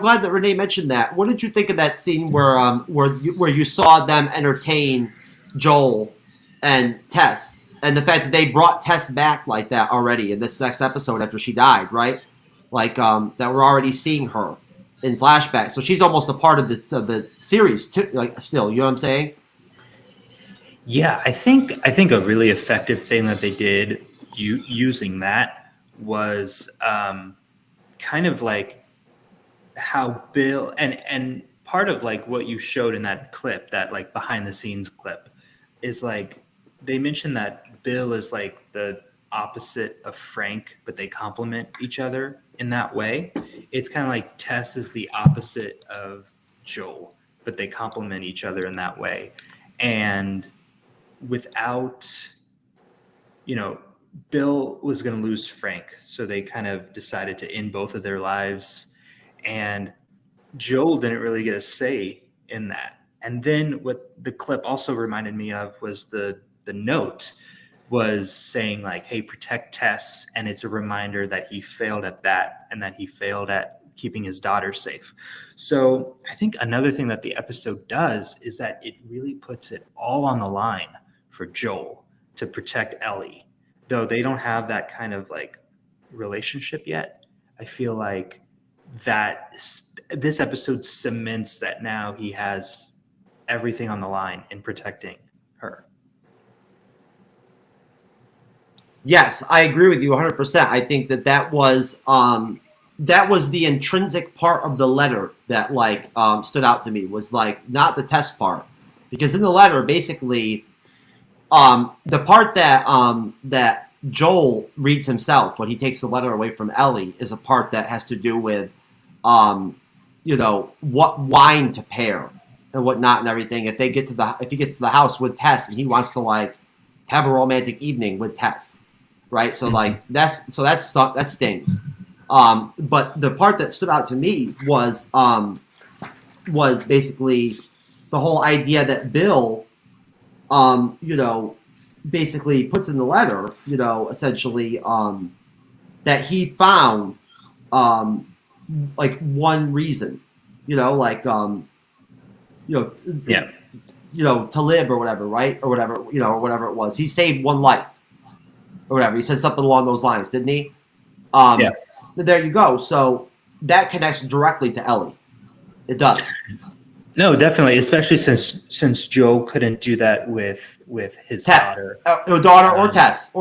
[SPEAKER 2] glad that Renee mentioned that. What did you think of that scene where you saw them entertain Joel and Tess, and the fact that they brought Tess back like that already in this next episode after she died, right? Like that we're already seeing her in flashbacks, so she's almost a part of the series too. Like still, you know what I'm saying?
[SPEAKER 6] Yeah, I think a really effective thing that they did using that was kind of like how Bill and part of like what you showed in that clip, that like behind the scenes clip, is like they mentioned that Bill is like the opposite of Frank, but they complement each other in that way. It's kind of like Tess is the opposite of Joel, but they complement each other in that way. And without, Bill was going to lose Frank, so they kind of decided to end both of their lives, and Joel didn't really get a say in that. And then what the clip also reminded me of was the note was saying like, hey, protect Tess, and it's a reminder that he failed at that and that he failed at keeping his daughter safe. So I think another thing that the episode does is that it really puts it all on the line for Joel to protect Ellie. Though they don't have that kind of like relationship yet, I feel like that this episode cements that now he has everything on the line in protecting her.
[SPEAKER 2] Yes, I agree with you 100%. I think that was the intrinsic part of the letter that like stood out to me, was like not the test part, because in the letter basically the part that Joel reads himself when he takes the letter away from Ellie is a part that has to do with what wine to pair and whatnot and everything. If he gets to the house with Tess and he wants to like have a romantic evening with Tess, right? So like that stings. But the part that stood out to me was basically the whole idea that Bill basically puts in the letter, essentially that he found like one reason, to live or whatever, right? Or whatever it was. He saved one life or whatever. He said something along those lines, didn't he? There you go. So that connects directly to Ellie. It does.
[SPEAKER 6] No, definitely, especially since Joe couldn't do that with his daughter.
[SPEAKER 2] Or Tess.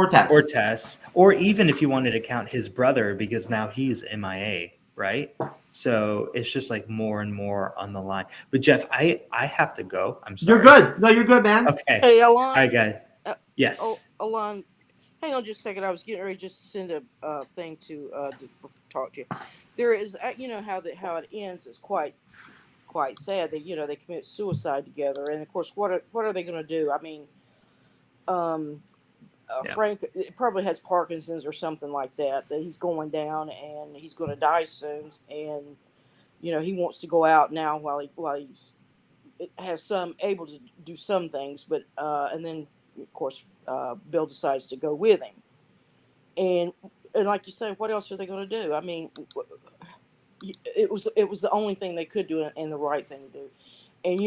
[SPEAKER 6] Or even if you wanted to count his brother, because now he's MIA, right? So it's just like more and more on the line. But Jeff, I have to go. I'm sorry.
[SPEAKER 2] You're good. No, you're good, man.
[SPEAKER 6] Okay.
[SPEAKER 3] Hey, Alon.
[SPEAKER 6] Hi, guys. Yes.
[SPEAKER 3] Alon, hang on just a second. I was getting ready just to send a thing to talk to you. There is, how it ends is quite sad. They they commit suicide together, and of course, what are they going to do? I mean, Frank probably has Parkinson's or something like that. That he's going down and he's going to die soon, and he wants to go out now while he's able to do some things, but and then of course Bill decides to go with him, and like you say, what else are they going to do? I mean, it was the only thing they could do and the right thing to do. And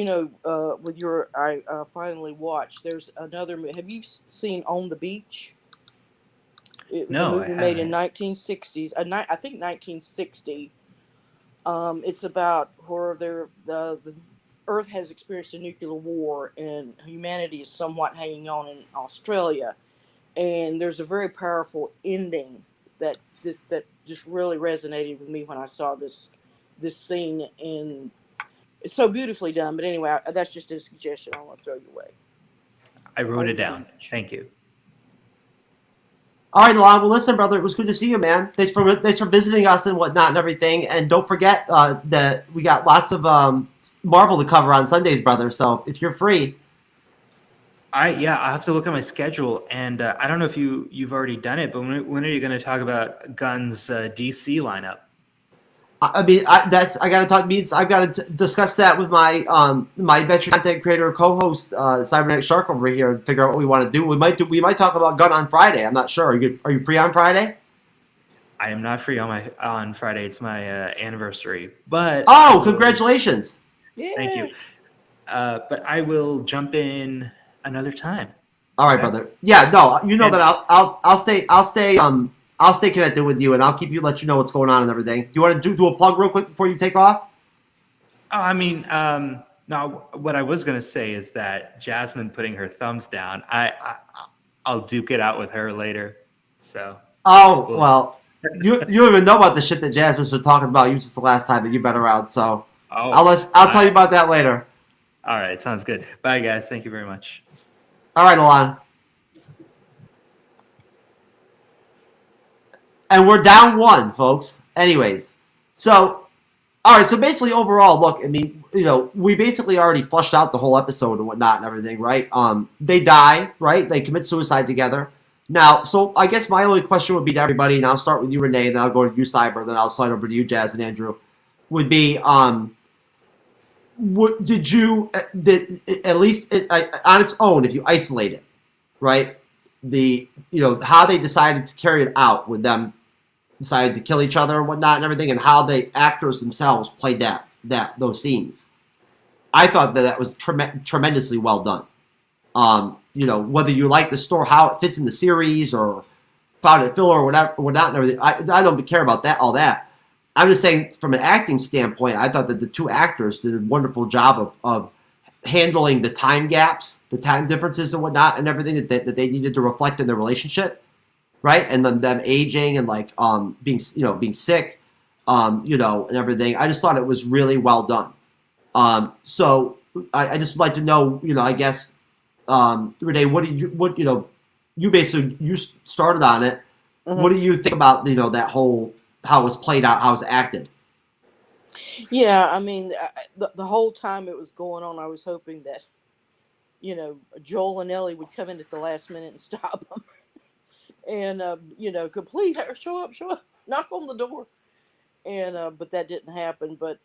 [SPEAKER 3] with I finally watched. There's another. Have you seen On the Beach? It was a movie made in 1960s. I think 1960. It's about where the Earth has experienced a nuclear war and humanity is somewhat hanging on in Australia. And there's a very powerful ending that just really resonated with me when I saw this scene, and it's so beautifully done. But anyway, that's just a suggestion I want to throw your way.
[SPEAKER 6] I wrote it down. Thank you.
[SPEAKER 2] All right, Lon. Well, listen, brother, it was good to see you, man. Thanks for visiting us and whatnot and everything. And don't forget that we got lots of Marvel to cover on Sundays, brother. So if you're free.
[SPEAKER 6] I have to look at my schedule, and I don't know if you've already done it, but when are you going to talk about Gunn's DC lineup?
[SPEAKER 2] I mean, I got to talk. I've got to discuss that with my my adventure content creator co-host Cyberneticshark over here and figure out what we want to do. We might talk about Gunn on Friday. I'm not sure. Are you free on Friday?
[SPEAKER 6] I am not free on Friday. It's my anniversary. But
[SPEAKER 2] congratulations!
[SPEAKER 3] Yeah.
[SPEAKER 6] Thank you. But I will jump in another time.
[SPEAKER 2] All right, brother. Yeah, no, that I'll stay connected with you, and I'll let you know what's going on and everything. Do you want to do a plug real quick before you take off?
[SPEAKER 6] Oh, I mean, no. What I was going to say is that Jasmine putting her thumbs down. I'll duke it out with her later. So.
[SPEAKER 2] Oh well, you don't even know about the shit that Jasmine's been talking about you since the last time that you've been around. So I'll tell you about that later.
[SPEAKER 6] All right, sounds good. Bye, guys. Thank you very much.
[SPEAKER 2] All right, Alon. And we're down 1, folks. Anyways, all right. So basically, overall, look. I mean, we basically already flushed out the whole episode and whatnot and everything, right? They die, right? They commit suicide together. Now, so I guess my only question would be to everybody, and I'll start with you, Renee, and then I'll go to you, Cyber, then I'll slide over to you, Jazz and Andrew, would be, what did you, at least on its own, if you isolate it, right, how they decided to carry it out with them decided to kill each other and whatnot and everything, and how the actors themselves played those scenes. I thought that was tremendously well done. Whether you like the story, how it fits in the series, or found it filler or whatnot and everything, I don't care about all that. I'm just saying, from an acting standpoint, I thought that the two actors did a wonderful job of handling the time gaps, the time differences and whatnot, and everything that they needed to reflect in their relationship, right? And then them aging and being sick, and everything. I just thought it was really well done. So I just would like to know, I guess, Renee, you started on it.
[SPEAKER 3] Mm-hmm.
[SPEAKER 2] What do you think about, that whole, how it was played out, how it was acted?
[SPEAKER 3] Yeah, I mean, the whole time it was going on, I was hoping that, Joel and Ellie would come in at the last minute and stop them. And, please show up, knock on the door. And, but that didn't happen. But,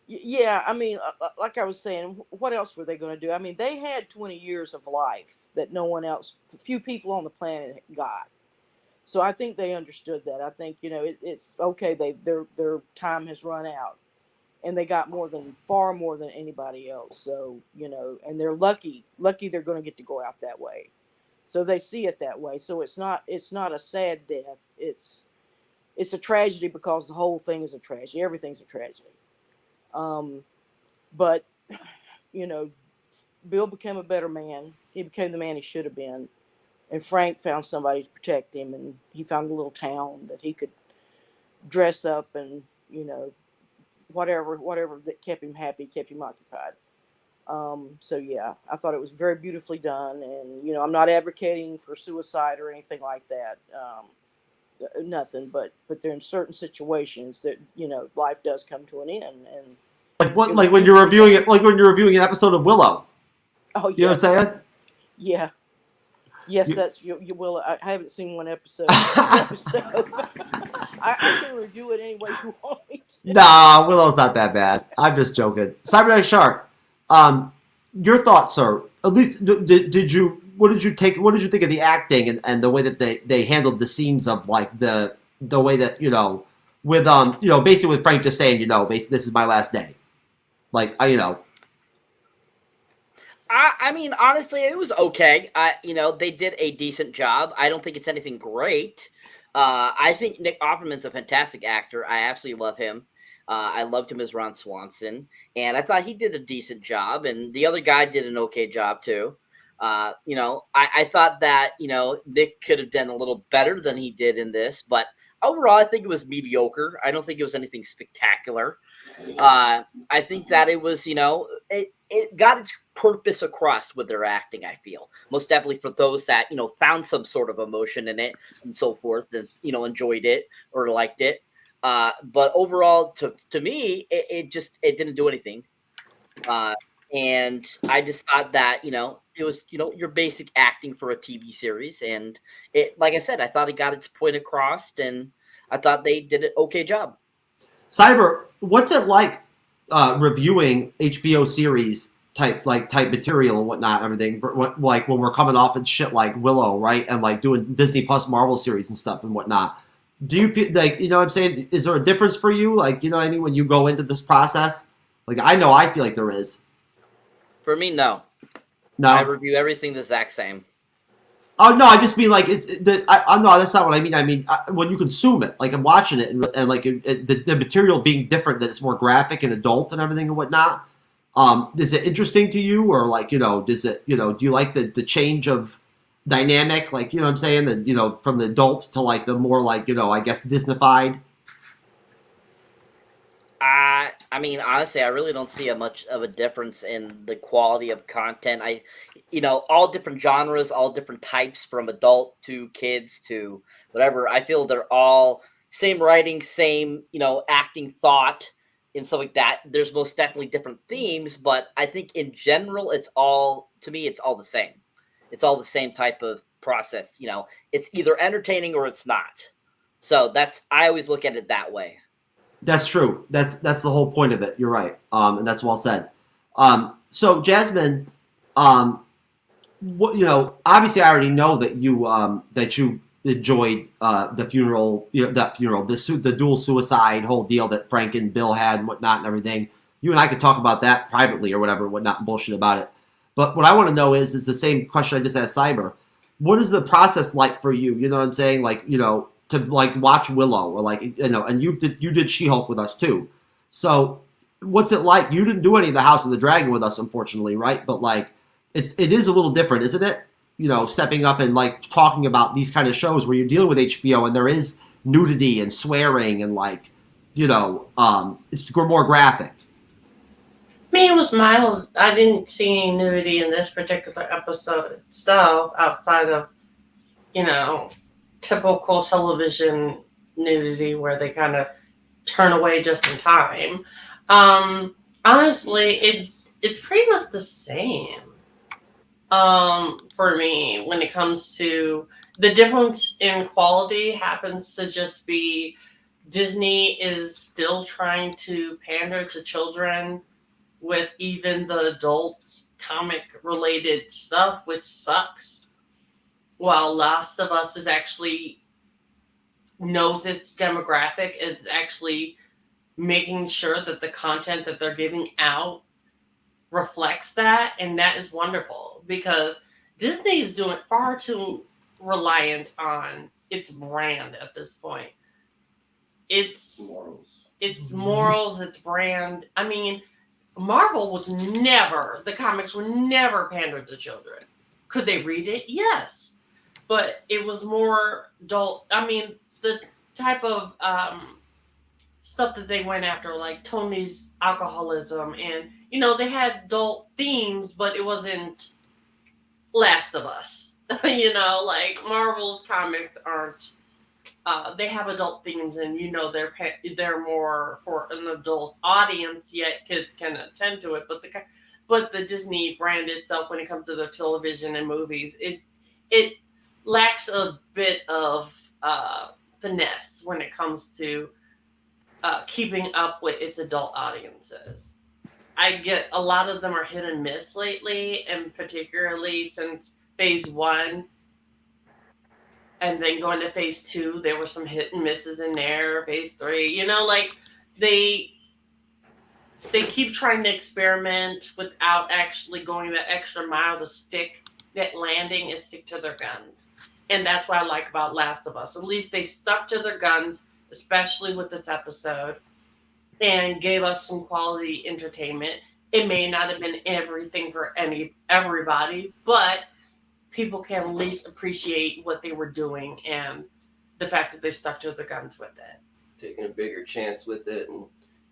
[SPEAKER 3] yeah, I mean, like I was saying, what else were they going to do? I mean, they had 20 years of life that no one else, few people on the planet got. So I think they understood that. I think, it's okay. Their time has run out, and they got far more than anybody else. So, and they're lucky they're going to get to go out that way. So they see it that way. So it's not a sad death. It's a tragedy, because the whole thing is a tragedy. Everything's a tragedy. But, Bill became a better man. He became the man he should have been. And Frank found somebody to protect him, and he found a little town that he could dress up and, whatever that kept him happy, kept him occupied. So yeah, I thought it was very beautifully done, and, I'm not advocating for suicide or anything like that. Nothing, but there are certain situations that, life does come to an end. And
[SPEAKER 2] when you're reviewing it, when you're reviewing an episode of Willow.
[SPEAKER 3] Oh, yeah.
[SPEAKER 2] You know what I'm saying?
[SPEAKER 3] Yeah. Yes, that's you will. I haven't seen one episode. I can review it any way you want me to.
[SPEAKER 2] Nah, Willow's not that bad. I'm just joking. Cyberneticshark, your thoughts, sir. At least, what did you think of the acting and the way that they handled the scenes of the way that with basically with Frank just saying basically this is my last day,
[SPEAKER 1] I mean, honestly, it was okay. They did a decent job. I don't think it's anything great. I think Nick Offerman's a fantastic actor. I absolutely love him. I loved him as Ron Swanson, and I thought he did a decent job, and the other guy did an okay job too. I thought that, Nick could have done a little better than he did in this, but overall, I think it was mediocre. I don't think it was anything spectacular. I think that it was, it got its purpose across with their acting, I feel. Most definitely for those that, found some sort of emotion in it and so forth and, enjoyed it or liked it. But overall, to me, it didn't do anything. And I just thought that, it was, your basic acting for a TV series. And it, like I said, I thought it got its point across, and I thought they did an okay job.
[SPEAKER 2] Cyber, what's it like reviewing HBO series type material and whatnot, everything, like when we're coming off and shit like Willow, right? And doing Disney Plus Marvel series and stuff and whatnot. Do you feel what I'm saying? Is there a difference for you? What I mean, when you go into this process? I know I feel like there is.
[SPEAKER 1] For me, no.
[SPEAKER 2] No.
[SPEAKER 1] I review everything the exact same.
[SPEAKER 2] Oh, no, I just mean, no, that's not what I mean. I mean, when you consume it, I'm watching it, and the material being different, that it's more graphic and adult and everything and whatnot. Is it interesting to you, or does it, do you like the change of dynamic, what I'm saying, that, from the adult to the more I guess Disneyfied?
[SPEAKER 1] I mean, honestly, I really don't see much of a difference in the quality of content. All different genres, all different types, from adult to kids to whatever. I feel they're all same writing, same, acting thought and stuff like that. There's most definitely different themes, but I think in general, to me, it's all the same. It's all the same type of process. You know, it's either entertaining or it's not. So I always look at it that way.
[SPEAKER 2] That's true. That's the whole point of it. You're right. And that's well said. So Jasmine, what, you know, obviously I already know that you enjoyed the funeral, the dual suicide whole deal that Frank and Bill had and whatnot and everything. You and I could talk about that privately or whatever, whatnot, and bullshit about it. But what I want to know is the same question I just asked Cyber. What is the process like for you? You know what I'm saying? Like, you know, to like watch Willow or like, you know, and you did She-Hulk with us too. So what's it like? You didn't do any of the House of the Dragon with us, unfortunately, right? But like, it is a little different, isn't it? You know, stepping up and like talking about these kind of shows where you're dealing with HBO and there is nudity and swearing and like, you know, it's more graphic.
[SPEAKER 4] I mean, it was mild. I didn't see any nudity in this particular episode itself outside of, you know, typical television nudity where they kind of turn away just in time. Honestly, it's pretty much the same for me when it comes to the difference in quality happens to just be Disney is still trying to pander to children with even the adult comic related stuff, which sucks. While Last of Us is actually knows its demographic, is actually making sure that the content that they're giving out reflects that, and that is wonderful because Disney is doing far too reliant on its brand at this point. It's morals, its brand. I mean, Marvel was never, the comics were never pandered to children. Could they read it? Yes. But it was more adult. I mean, the type of stuff that they went after, like Tony's alcoholism, and, you know, they had adult themes, but it wasn't Last of Us. You know, like Marvel's comics aren't, they have adult themes, and you know they're more for an adult audience. Yet kids can attend to it. But the Disney brand itself, when it comes to their television and movies, it lacks a bit of finesse when it comes to keeping up with its adult audiences. I get a lot of them are hit and miss lately, and particularly since Phase 1. And then going to Phase 2, there were some hit and misses in there. Phase 3, you know, like they keep trying to experiment without actually going that extra mile to stick that landing and stick to their guns. And that's what I like about Last of Us. At least they stuck to their guns, especially with this episode, and gave us some quality entertainment. It may not have been everything for everybody, but people can at least appreciate what they were doing and the fact that they stuck to their guns with it.
[SPEAKER 5] Taking a bigger chance with it and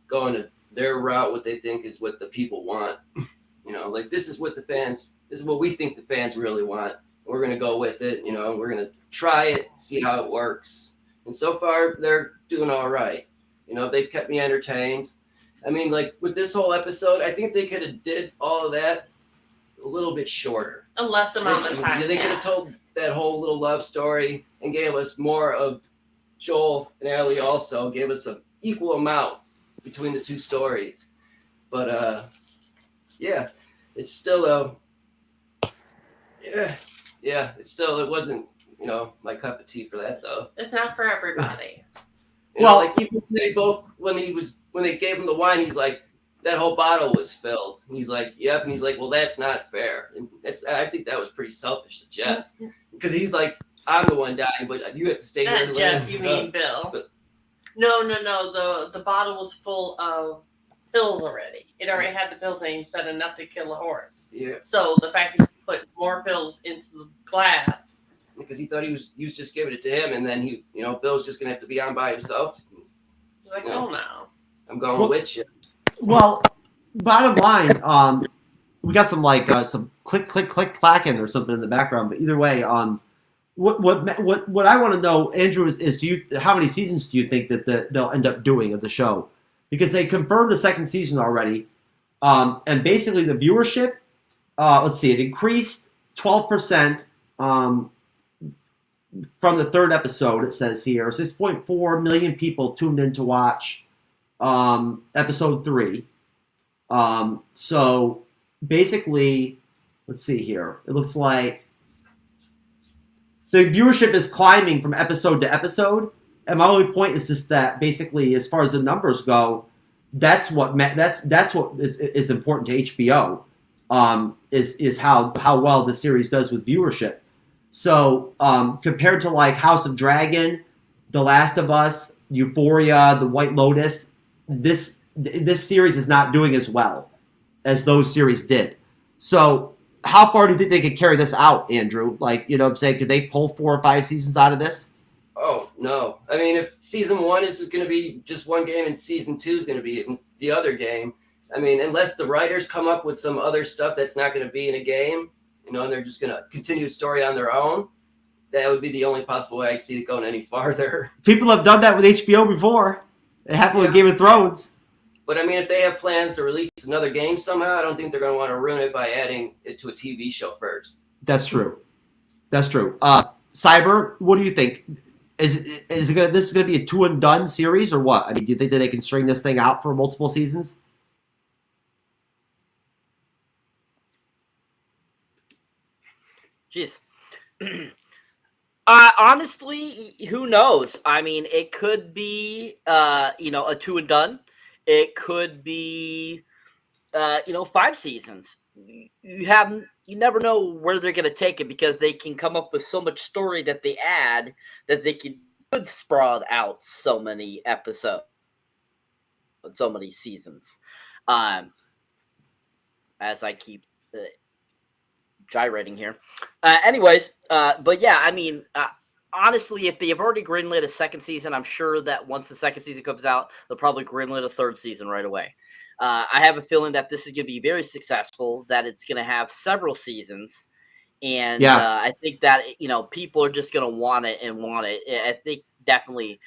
[SPEAKER 5] going to their route, what they think is what the people want. You know, like this is what we think the fans really want. We're going to go with it. You know, we're going to try it, see how it works. And so far, they're doing all right. You know, they've kept me entertained. I mean, like with this whole episode, I think they could have did all of that a little bit shorter.
[SPEAKER 4] A less amount of time.
[SPEAKER 5] They could have told that whole little love story and gave us more of Joel and Ellie also. Gave us an equal amount between the two stories. But, yeah, it's still, it wasn't, you know, my cup of tea for that, though.
[SPEAKER 4] It's not for everybody.
[SPEAKER 5] Well, like even when they gave him the wine, he's like, that whole bottle was filled. And he's like, yep. And he's like, well, that's not fair. And I think that was pretty selfish to Jeff. Because he's like, I'm the one dying, but you have to stay here.
[SPEAKER 4] Not Jeff, you mean Bill.
[SPEAKER 5] But,
[SPEAKER 4] No. The bottle was full of pills already. It already had the pills in it. He said enough to kill a horse.
[SPEAKER 5] Yeah.
[SPEAKER 4] So the fact that he put more pills into the glass.
[SPEAKER 5] Because he thought he was just giving it to him, and then Bill's just going to have to be on by himself.
[SPEAKER 4] He's like, oh, no.
[SPEAKER 5] I'm going with you.
[SPEAKER 2] Well, bottom line, we got some like some click clacking or something in the background. But either way, what I want to know, Andrew, is how many seasons do you think that they'll end up doing of the show? Because they confirmed the second season already, and basically the viewership, let's see, it increased 12%. from the third episode, it says here, 6.4 million people tuned in to watch episode 3. So basically, let's see here. It looks like the viewership is climbing from episode to episode. And my only point is just that basically, as far as the numbers go, that's what is important to HBO. Is how well the series does with viewership. So compared to like House of Dragon, The Last of Us, Euphoria, The White Lotus, this series is not doing as well as those series did. So how far do you think they could carry this out, Andrew? Like, you know what I'm saying? Could they pull 4 or 5 seasons out of this?
[SPEAKER 5] Oh, no. I mean, if season 1 is going to be just one game and season 2 is going to be the other game, I mean, unless the writers come up with some other stuff that's not going to be in a game, you know, and they're just going to continue a story on their own, that would be the only possible way I see it going any farther.
[SPEAKER 2] People have done that with HBO before. It happened with Game of Thrones.
[SPEAKER 5] But, I mean, if they have plans to release another game somehow, I don't think they're going to want to ruin it by adding it to a TV show first.
[SPEAKER 2] That's true. That's true. Cyber, what do you think? Is it gonna, this is going to be a 2 and done series or what? I mean, do you think that they can string this thing out for multiple seasons?
[SPEAKER 1] Jeez. Honestly, who knows? I mean, it could be, a 2 and done. It could be, 5 seasons. You never know where they're going to take it because they can come up with so much story that they add that they could sprawl out so many episodes, so many seasons. As I keep gyrating here. But yeah, I mean, honestly, if they have already greenlit a second season, I'm sure that once the second season comes out, they'll probably greenlit a third season right away. I have a feeling that this is going to be very successful, that it's going to have several seasons. And I think that, people are just going to want it and want it. I think definitely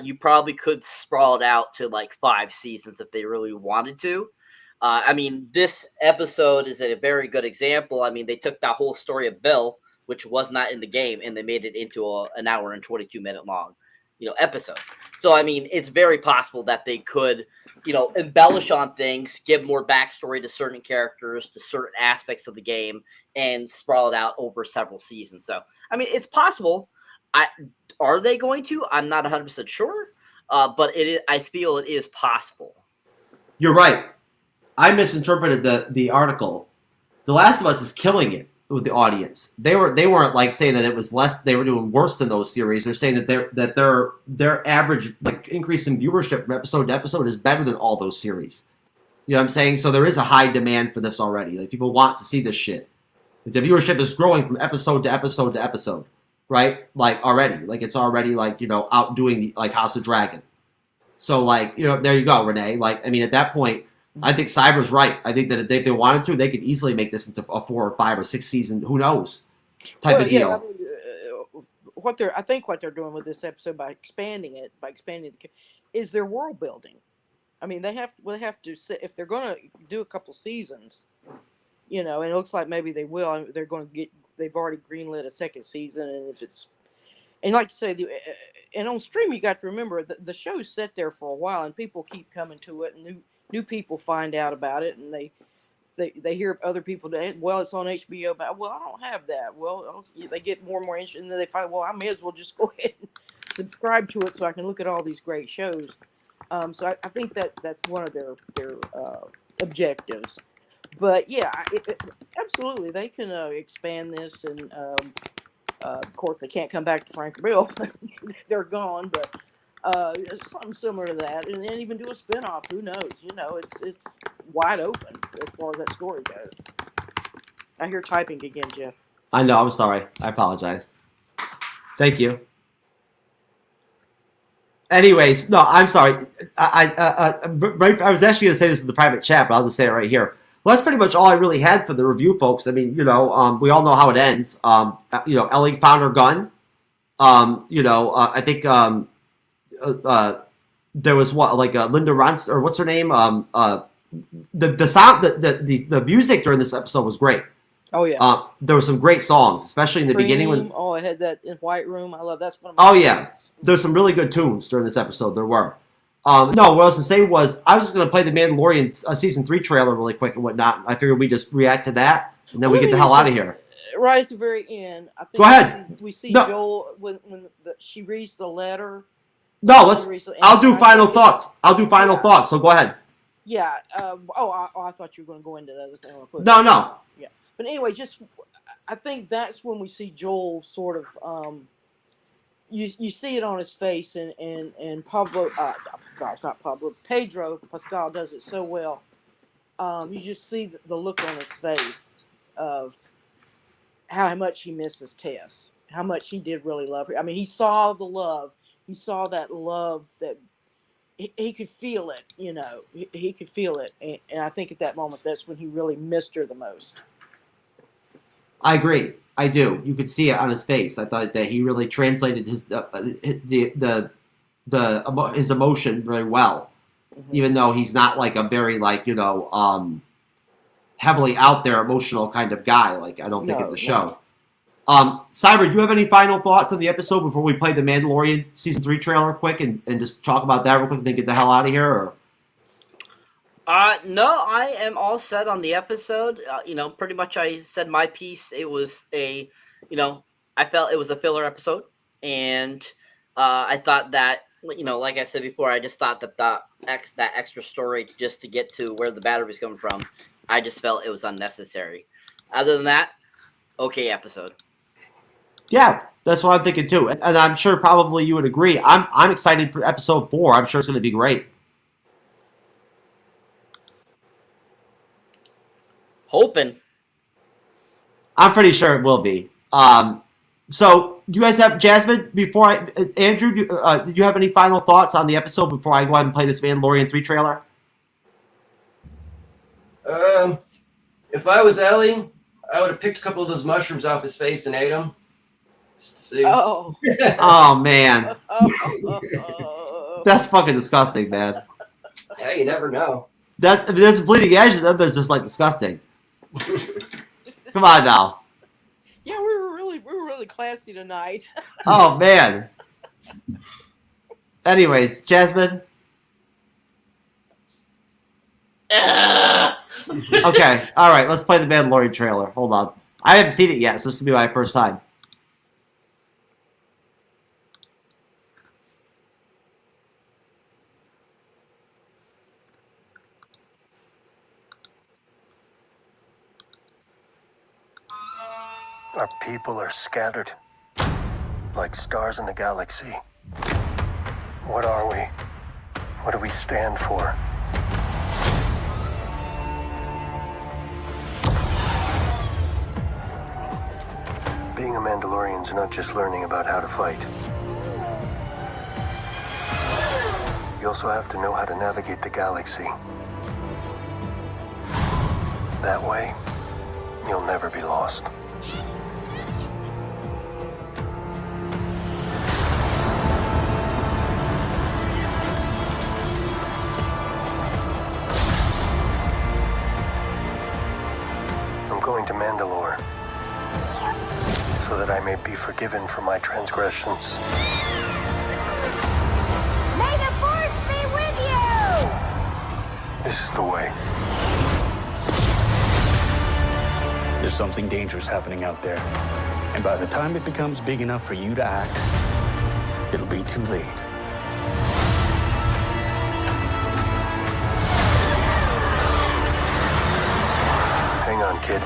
[SPEAKER 1] you probably could sprawl it out to like 5 seasons if they really wanted to. I mean, this episode is a very good example. I mean, they took that whole story of Bill, which was not in the game, and they made it into an hour and 22-minute long, episode. So, I mean, it's very possible that they could, embellish on things, give more backstory to certain characters, to certain aspects of the game, and sprawl it out over several seasons. So, I mean, it's possible. Are they going to? I'm not 100% sure, but I feel it is possible.
[SPEAKER 2] You're right. I misinterpreted the article. The Last of Us is killing it with the audience. They weren't like saying that it was less. They were doing worse than those series. They're saying that their average like increase in viewership from episode to episode is better than all those series. You know what I'm saying? So there is a high demand for this already. Like people want to see this shit. Like, the viewership is growing from episode to episode to episode, right? Like already, like it's already like outdoing the like House of Dragon. So like there you go, Renee. Like I mean, at that point. I think Cyber's right. I think that if they wanted to, they could easily make this into a 4 or 5 or 6 season, who knows, type of deal.
[SPEAKER 3] Yeah, I think what they're doing with this episode by expanding it, is their world building. I mean, they have to if they're going to do a couple seasons, and it looks like maybe they will. They're going to they've already greenlit a second season, and like you say, and on stream you got to remember the show's set there for a while, and people keep coming to it, and new people find out about it, and they hear other people that, well, it's on HBO, but well, I don't have that. Well, they get more and more interested, and then they find, well, I may as well just go ahead and subscribe to it so I can look at all these great shows. So I think that's one of their objectives. But yeah, absolutely, they can expand this, and of course they can't come back to Frankerville; they're gone, but. Something similar to that, and then even do a spinoff. Who knows? It's wide open as far as that story goes. I hear typing again, Jeff.
[SPEAKER 2] I know. I'm sorry. I apologize. Thank you. Anyways, no, I'm sorry. I was actually going to say this in the private chat, but I'll just say it right here. Well, that's pretty much all I really had for the review, folks. I mean, we all know how it ends. Ellie found her gun. I think. There was Linda Ronstadt, or what's her name? The sound, the music during this episode was great.
[SPEAKER 3] Oh yeah.
[SPEAKER 2] There were some great songs, especially in the beginning when.
[SPEAKER 3] Oh, it had that in White Room. I love that's one of
[SPEAKER 2] Oh
[SPEAKER 3] my
[SPEAKER 2] yeah,
[SPEAKER 3] favorites.
[SPEAKER 2] there's some really good tunes during this episode. There were. No, what I was to say was I was just going to play the Mandalorian season 3 trailer really quick and whatnot. I figured we just react to that and then we get the hell out of here.
[SPEAKER 3] Right at the very end, I think
[SPEAKER 2] Go ahead.
[SPEAKER 3] we see
[SPEAKER 2] No.
[SPEAKER 3] Joel when she reads the letter.
[SPEAKER 2] No, I'll do final thoughts. I'll do final thoughts. So go ahead.
[SPEAKER 3] Yeah. I thought you were going to go into the other thing real quick.
[SPEAKER 2] No.
[SPEAKER 3] Yeah. But anyway, I think that's when we see Joel sort of. You see it on his face, and Pablo. Not Pablo. Pedro Pascal does it so well. You just see the look on his face of how much he misses Tess, how much he did really love her. I mean, he saw the love. He saw that love that he could feel it. You know, he could feel it, and I think at that moment, that's when he really missed her the most.
[SPEAKER 2] I agree. I do. You could see it on his face. I thought that he really translated his emotion very well, even though he's not like a very heavily out there emotional kind of guy. Like I don't think in the show. Cyber, do you have any final thoughts on the episode before we play the Mandalorian season 3 trailer quick and just talk about that real quick and then get the hell out of here? Or?
[SPEAKER 1] No, I am all set on the episode. Pretty much I said my piece. It was I felt it was a filler episode. And I thought that, like I said before, I just thought that that extra story just to get to where the battery was coming from, I just felt it was unnecessary. Other than that, okay episode.
[SPEAKER 2] Yeah, that's what I'm thinking too. And I'm sure probably you would agree. I'm excited for episode 4. I'm sure it's going to be great.
[SPEAKER 1] Hoping.
[SPEAKER 2] I'm pretty sure it will be. So, do you guys have, Jasmine, Andrew, do you have any final thoughts on the episode before I go ahead and play this Mandalorian 3 trailer?
[SPEAKER 5] If I was Ellie, I would have picked a couple of those mushrooms off his face and ate them. Just to see.
[SPEAKER 3] Oh.
[SPEAKER 2] Oh, man. That's fucking disgusting, man.
[SPEAKER 5] Yeah, you never know.
[SPEAKER 2] That's bleeding edge, and that's just, disgusting. Come on now.
[SPEAKER 3] Yeah, we were really classy tonight.
[SPEAKER 2] Oh, man. Anyways, Jasmine? Okay, all right, let's play the Mandalorian trailer. Hold on. I haven't seen it yet, so this will be my first time.
[SPEAKER 7] Our people are scattered, like stars in the galaxy. What are we? What do we stand for? Being a Mandalorian's not just learning about how to fight. You also have to know how to navigate the galaxy. That way, you'll never be lost. I'm going to Mandalore so that I may be forgiven for my transgressions.
[SPEAKER 8] May the Force be with you!
[SPEAKER 7] This is the way.
[SPEAKER 9] There's something dangerous happening out there. And by the time it becomes big enough for you to act, it'll be too late.
[SPEAKER 7] Hang on, kid.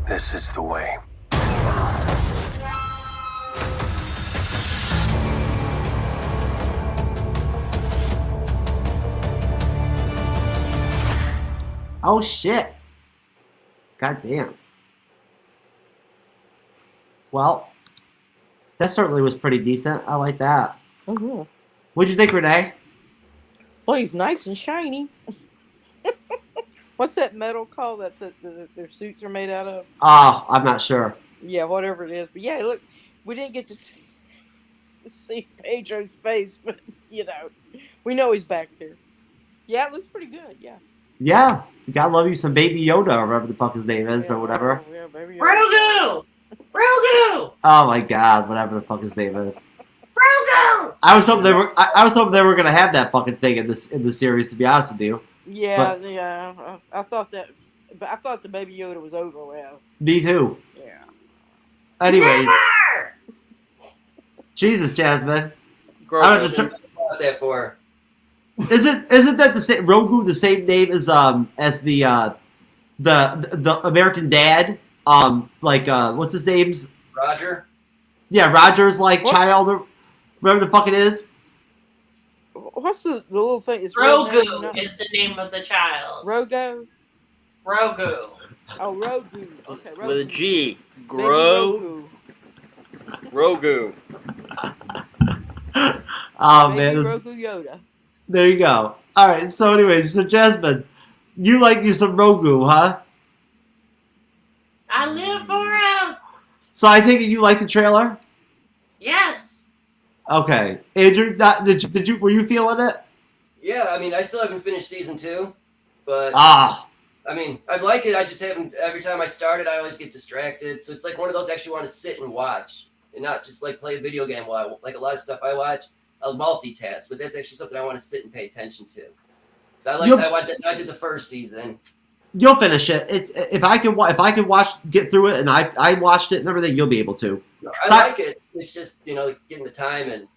[SPEAKER 7] This is the way.
[SPEAKER 2] Oh, shit. God damn. Well, that certainly was pretty decent. I like that.
[SPEAKER 3] Mm-hmm.
[SPEAKER 2] What'd you think, Renee?
[SPEAKER 3] Well, he's nice and shiny. What's that metal called that their suits are made out of?
[SPEAKER 2] Oh, I'm not sure.
[SPEAKER 3] Yeah, whatever it is. But yeah, look, we didn't get to see Pedro's face, but we know he's back there. Yeah, it looks pretty good. Yeah.
[SPEAKER 2] Yeah, you gotta love you some Baby Yoda or whatever the fuck his name is or whatever.
[SPEAKER 3] Oh, yeah, baby.
[SPEAKER 4] Grogu! Grogu!
[SPEAKER 2] Oh my god, whatever the fuck his name is.
[SPEAKER 4] Grogu!
[SPEAKER 2] I was hoping they were. I was hoping they were gonna have that fucking thing in the series. To be honest with you.
[SPEAKER 3] Yeah,
[SPEAKER 2] But-
[SPEAKER 3] yeah. I thought that, but I thought the Baby Yoda was over with.
[SPEAKER 2] Me too.
[SPEAKER 3] Yeah.
[SPEAKER 2] Anyways,
[SPEAKER 4] Never!
[SPEAKER 2] Jesus, Jasmine.
[SPEAKER 1] Grogu.
[SPEAKER 2] I don't know,
[SPEAKER 5] What that for?
[SPEAKER 2] Isn't that the same Rogu the same name as the American Dad? What's his name's?
[SPEAKER 5] Roger?
[SPEAKER 2] Yeah, Roger's like
[SPEAKER 3] What?
[SPEAKER 2] child or whatever the fuck it is.
[SPEAKER 3] What's the little thing? It's
[SPEAKER 4] Grogu is the name of the child.
[SPEAKER 3] Rogo.
[SPEAKER 4] Grogu.
[SPEAKER 3] Oh, Rogu. Okay, Rogu.
[SPEAKER 1] With a G.
[SPEAKER 3] Baby
[SPEAKER 1] Grogu.
[SPEAKER 3] Rogu.
[SPEAKER 2] Oh
[SPEAKER 3] Baby
[SPEAKER 2] man,
[SPEAKER 3] Rogu Yoda.
[SPEAKER 2] there you go. All right. So anyways, so Jasmine, you like you some Rogu, huh?
[SPEAKER 4] I live for him.
[SPEAKER 2] So I think you like the trailer.
[SPEAKER 4] Yes.
[SPEAKER 2] Okay, Andrew, did you were you feeling it?
[SPEAKER 5] Yeah, I mean, I still haven't finished season 2, but
[SPEAKER 2] Ah,
[SPEAKER 5] I mean, I like it. I just haven't. Every time I start it, I always get distracted. So it's like one of those I actually want to sit and watch, and not just like play a video game while like a lot of stuff I watch. I'll multitask, but that's actually something I want to sit and pay attention to. So I did the first season.
[SPEAKER 2] you'll finish it. It's if I can get through it, and I watched it and everything, you'll be able to.
[SPEAKER 5] I like it. It's just getting the time and.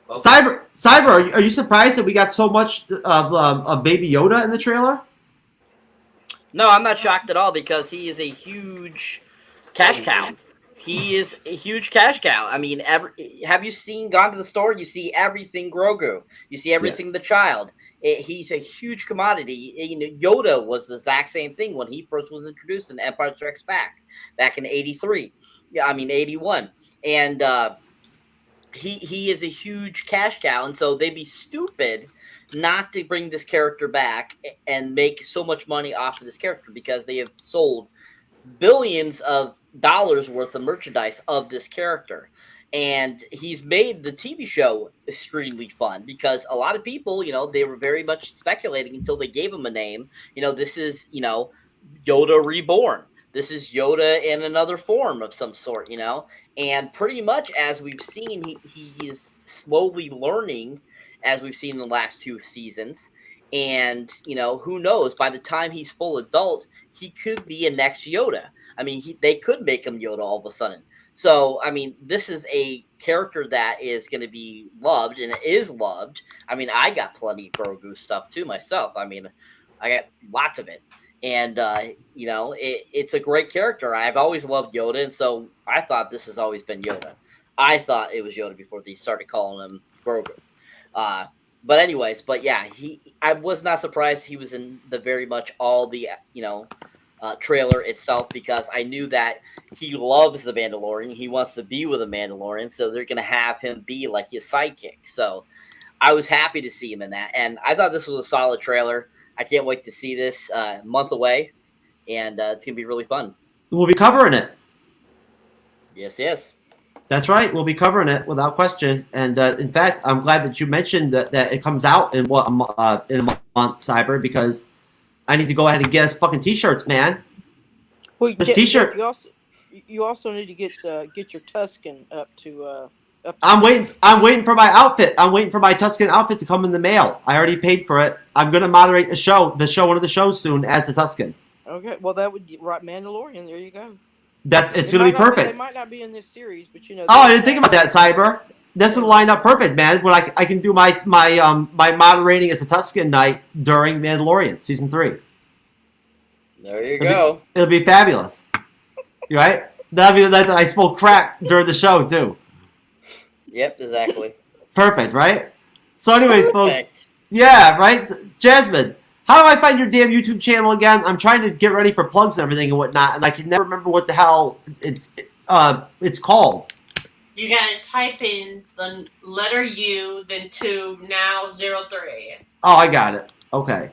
[SPEAKER 5] focus.
[SPEAKER 2] Cyber, are you surprised that we got so much of Baby Yoda in the trailer?
[SPEAKER 1] No, I'm not shocked at all because he is a huge cash cow. He is a huge cash cow. I mean, have you gone to the store? You see everything Grogu. You see everything the child. He's a huge commodity. Yoda was the exact same thing when he first was introduced in Empire Strikes Back in '83. Yeah, I mean '81, and he is a huge cash cow, and so they'd be stupid not to bring this character back and make so much money off of this character because they have sold billions of dollars worth of merchandise of this character. And he's made the TV show extremely fun because a lot of people, they were very much speculating until they gave him a name. This is, Yoda reborn. This is Yoda in another form of some sort, And pretty much as we've seen, he is slowly learning as we've seen in the last 2 seasons. And, who knows, by the time he's full adult, he could be a next Yoda. I mean, they could make him Yoda all of a sudden. So, I mean, this is a character that is going to be loved, and it is loved. I mean, I got plenty of Grogu stuff, too, myself. I mean, I got lots of it. And, it's a great character. I've always loved Yoda, and so I thought this has always been Yoda. I thought it was Yoda before they started calling him Grogu. But anyways, yeah, I was not surprised he was in the very much all the, trailer itself because I knew that he loves the Mandalorian. He wants to be with a Mandalorian, so they're going to have him be like his sidekick. So I was happy to see him in that. And I thought this was a solid trailer. I can't wait to see this a month away, and it's going to be really fun.
[SPEAKER 2] We'll be covering it.
[SPEAKER 1] Yes.
[SPEAKER 2] That's right. We'll be covering it without question. And in fact, I'm glad that you mentioned that it comes out in a month, Cyber, because I need to go ahead and get us fucking t-shirts, man.
[SPEAKER 3] Well,
[SPEAKER 2] This t-shirt.
[SPEAKER 3] You also need to get your Tuscan up to.
[SPEAKER 2] I'm waiting for my outfit. I'm waiting for my Tuscan outfit to come in the mail. I already paid for it. I'm gonna moderate one of the shows soon as the Tuscan.
[SPEAKER 3] Okay, well that would right Mandalorian. There you go.
[SPEAKER 2] It's gonna be perfect.
[SPEAKER 3] They might not be in this series, but
[SPEAKER 2] Oh, I didn't think about that, Cyber. This will line up perfect, man. When I can do my moderating as a Tuscan night during Mandalorian season 3.
[SPEAKER 1] There you go.
[SPEAKER 2] It'll be fabulous. You right? That'll be the night that I smoke crack during the show too.
[SPEAKER 1] Yep, exactly.
[SPEAKER 2] Perfect, right? So, anyways, folks.
[SPEAKER 1] Perfect.
[SPEAKER 2] Yeah, right. Jasmine, how do I find your damn YouTube channel again? I'm trying to get ready for plugs and everything and whatnot, and I can never remember what the hell it's called.
[SPEAKER 4] You gotta type in the letter U, then 2, now 03.
[SPEAKER 2] Oh, I got it. Okay.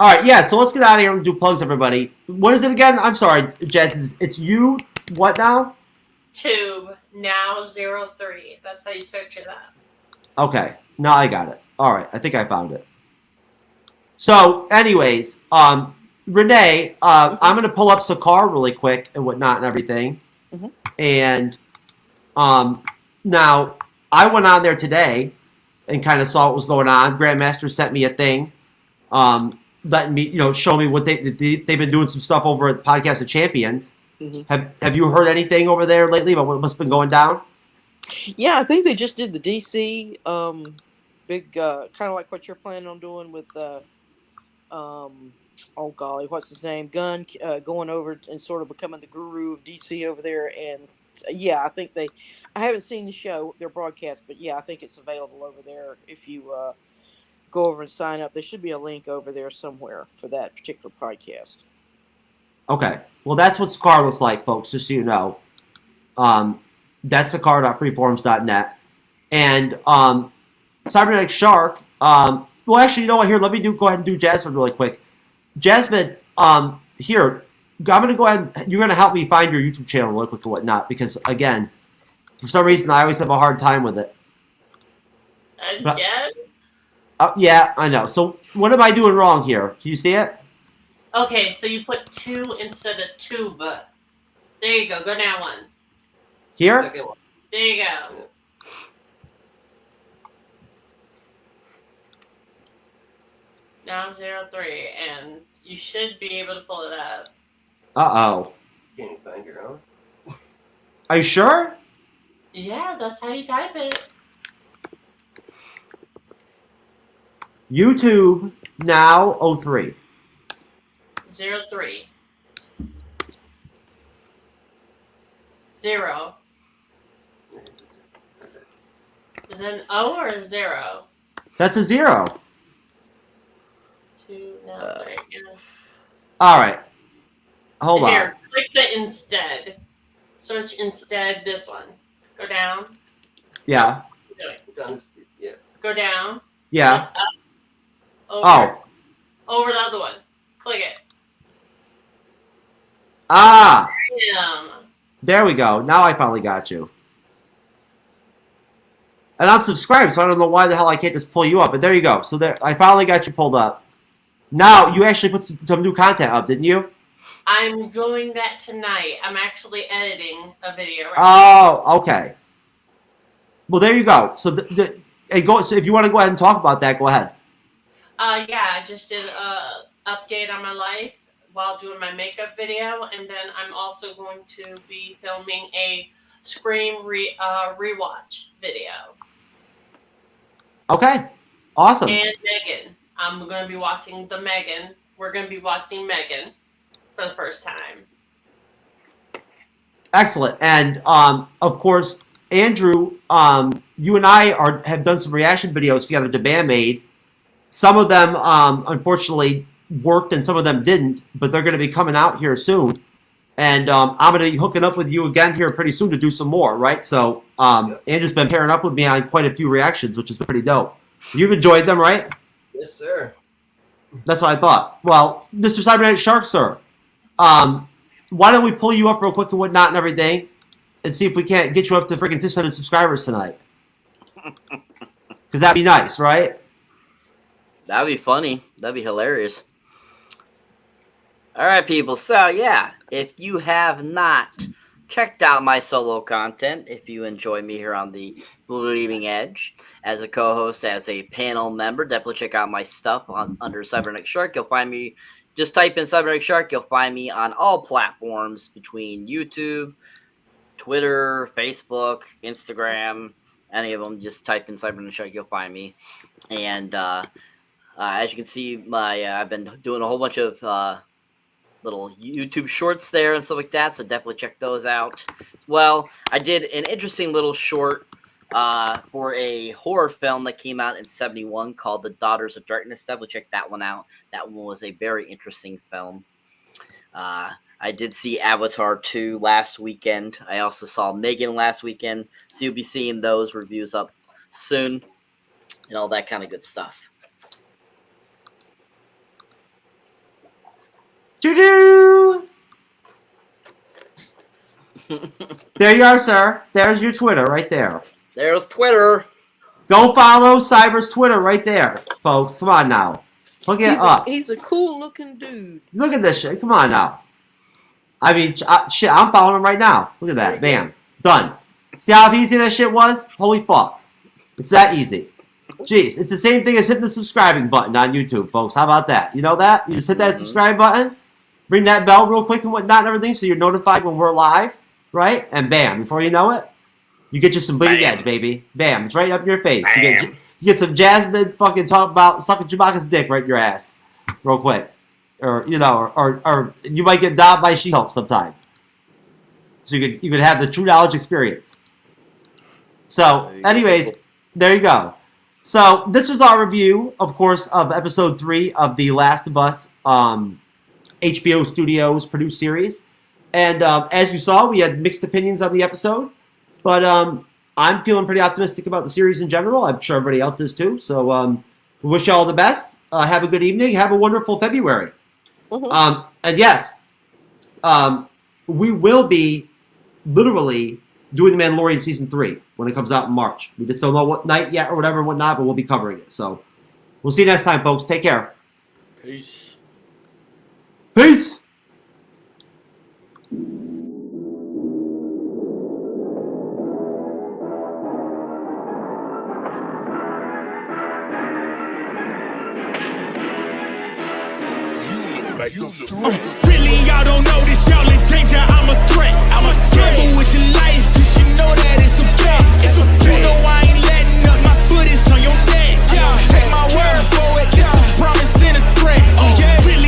[SPEAKER 2] All right, yeah. So let's get out of here and do plugs, everybody. What is it again? I'm sorry, Jess. It's you. What now?
[SPEAKER 4] Tube now 03. That's how you search it up.
[SPEAKER 2] Okay, now I got it. All right, I think I found it. So, anyways, Renee, I'm gonna pull up Sakar really quick and whatnot and everything.
[SPEAKER 3] Mhm.
[SPEAKER 2] And now I went on there today and kind of saw what was going on. Grandmaster sent me a thing, letting me, show me what they've been doing some stuff over at the Podcast of Champions.
[SPEAKER 3] Mhm.
[SPEAKER 2] Have you heard anything over there lately about what's been going down?
[SPEAKER 3] Yeah, I think they just did the DC big kind of like what you're planning on doing with oh golly, what's his name? Gunn going over and sort of becoming the guru of DC over there. And yeah, I think I haven't seen the show, their broadcast, but yeah, I think it's available over there if you go over and sign up. There should be a link over there somewhere for that particular podcast.
[SPEAKER 2] Okay. Well, that's what Sakar looks like, folks, just so you know. That's Sakar.freeforums.net. And Cyberneticshark, well, actually, you know what? Here, let me go ahead and do Jasmine really quick. Jasmine, here, I'm going to go ahead and you're going to help me find your YouTube channel real quick and whatnot, because, again, for some reason, I always have a hard time with it.
[SPEAKER 4] Again?
[SPEAKER 2] Yeah, I know. So, what am I doing wrong here? Can you see it?
[SPEAKER 4] Okay, so you put 2 instead of tube. There you go. Go down 1.
[SPEAKER 2] Here?
[SPEAKER 5] Second one.
[SPEAKER 4] There you go. Now 03, and you should be able to pull it up.
[SPEAKER 2] Uh-oh.
[SPEAKER 5] Can you find your own?
[SPEAKER 2] Are you sure?
[SPEAKER 4] Yeah, that's how you type it.
[SPEAKER 2] YouTube now 03.
[SPEAKER 4] 03. 0. Is it an O or a 0?
[SPEAKER 2] That's a 0.
[SPEAKER 4] 2, now 3. Yeah.
[SPEAKER 2] All right. Hold on.
[SPEAKER 4] Here, click the instead. Search instead this one. Go down.
[SPEAKER 2] Yeah.
[SPEAKER 4] Do it.
[SPEAKER 5] It's on. Yeah.
[SPEAKER 4] Go down.
[SPEAKER 2] Yeah.
[SPEAKER 4] Click up. Over.
[SPEAKER 2] Oh.
[SPEAKER 4] Over the other one. Click it.
[SPEAKER 2] Ah.
[SPEAKER 4] Bam.
[SPEAKER 2] There we go. Now I finally got you. And I'm subscribed, so I don't know why the hell I can't just pull you up. But there you go. So there, I finally got you pulled up. Now, you actually put some new content up, didn't you?
[SPEAKER 4] I'm doing that tonight. I'm actually editing a video right now.
[SPEAKER 2] Oh, okay. Well, there you go. So, so if you want to go ahead and talk about that, go ahead.
[SPEAKER 4] Yeah, I just did a update on my life while doing my makeup video, and then I'm also going to be filming a Scream rewatch video.
[SPEAKER 2] Okay. Awesome.
[SPEAKER 4] And Megan. I'm going to be watching Megan. We're going to be watching Megan for the first time.
[SPEAKER 2] Excellent. And, of course, Andrew, you and I have done some reaction videos together to Bandmade. Some of them, unfortunately, worked and some of them didn't, but they're going to be coming out here soon. And I'm going to be hooking up with you again here pretty soon to do some more, right? So Andrew's been pairing up with me on quite a few reactions, which is pretty dope. You've enjoyed them, right?
[SPEAKER 5] Yes, sir.
[SPEAKER 2] That's what I thought. Well, Mr. Cyberneticshark, sir, why don't we pull you up real quick and whatnot and everything and see if we can't get you up to freaking 600 subscribers tonight? Because that'd be nice, right?
[SPEAKER 1] That'd be funny. That'd be hilarious. All right, people. So, yeah, if you have not checked out my solo content, if you enjoy me here on the Bleeding Edge, as a co-host, as a panel member, definitely check out my stuff under Cyberneticshark. You'll find me, just type in Cyberneticshark, you'll find me on all platforms between YouTube, Twitter, Facebook, Instagram, any of them. Just type in Cyberneticshark, you'll find me. And as you can see, I've been doing a whole bunch of little YouTube shorts there and stuff like that, so definitely check those out. Well, I did an interesting little short for a horror film that came out in '71 called The Daughters of Darkness. Definitely check that one out. That one was a very interesting film. I did see Avatar 2 last weekend. I also saw Megan last weekend, so you'll be seeing those reviews up soon and all that kind of good stuff.
[SPEAKER 2] Doo-doo! There you are, sir. There's your Twitter right there.
[SPEAKER 1] There's Twitter.
[SPEAKER 2] Go follow Cyber's Twitter right there, folks. Come on now. Look it up.
[SPEAKER 3] He's a cool looking dude.
[SPEAKER 2] Look at this shit. Come on now. I mean, shit, I'm following him right now. Look at that. Bam. Done. See how easy that shit was? Holy fuck. It's that easy. Jeez, it's the same thing as hitting the subscribing button on YouTube, folks. How about that? You know that? You just hit that subscribe button, ring that bell real quick and whatnot and everything so you're notified when we're live, right? And bam, before you know it, you get you some bleeding edge, baby. Bam, it's right up your face. You get some Jasmine fucking talk about sucking Chewbacca's dick right in your ass real quick. Or, you know, or you might get dobbed by She-Hulk sometime. So you could have the TrueKnowledge experience. So, anyways, there you go. So, this was our review, of course, of episode 3 of the Last of Us HBO Studios produced series. And as you saw, we had mixed opinions on the episode. But I'm feeling pretty optimistic about the series in general. I'm sure everybody else is too. So, we wish you all the best. Have a good evening. Have a wonderful February.
[SPEAKER 3] Mm-hmm.
[SPEAKER 2] And yes, we will be literally doing The Mandalorian Season 3 when it comes out in March. We just don't know what night yet or whatever and whatnot, but we'll be covering it. So we'll see you next time, folks. Take care.
[SPEAKER 1] Peace.
[SPEAKER 2] Peace.
[SPEAKER 10] Really, y'all don't know this, y'all in danger. I'm a threat. I'm a gamble with your life, cause you know that it's a bet. It's a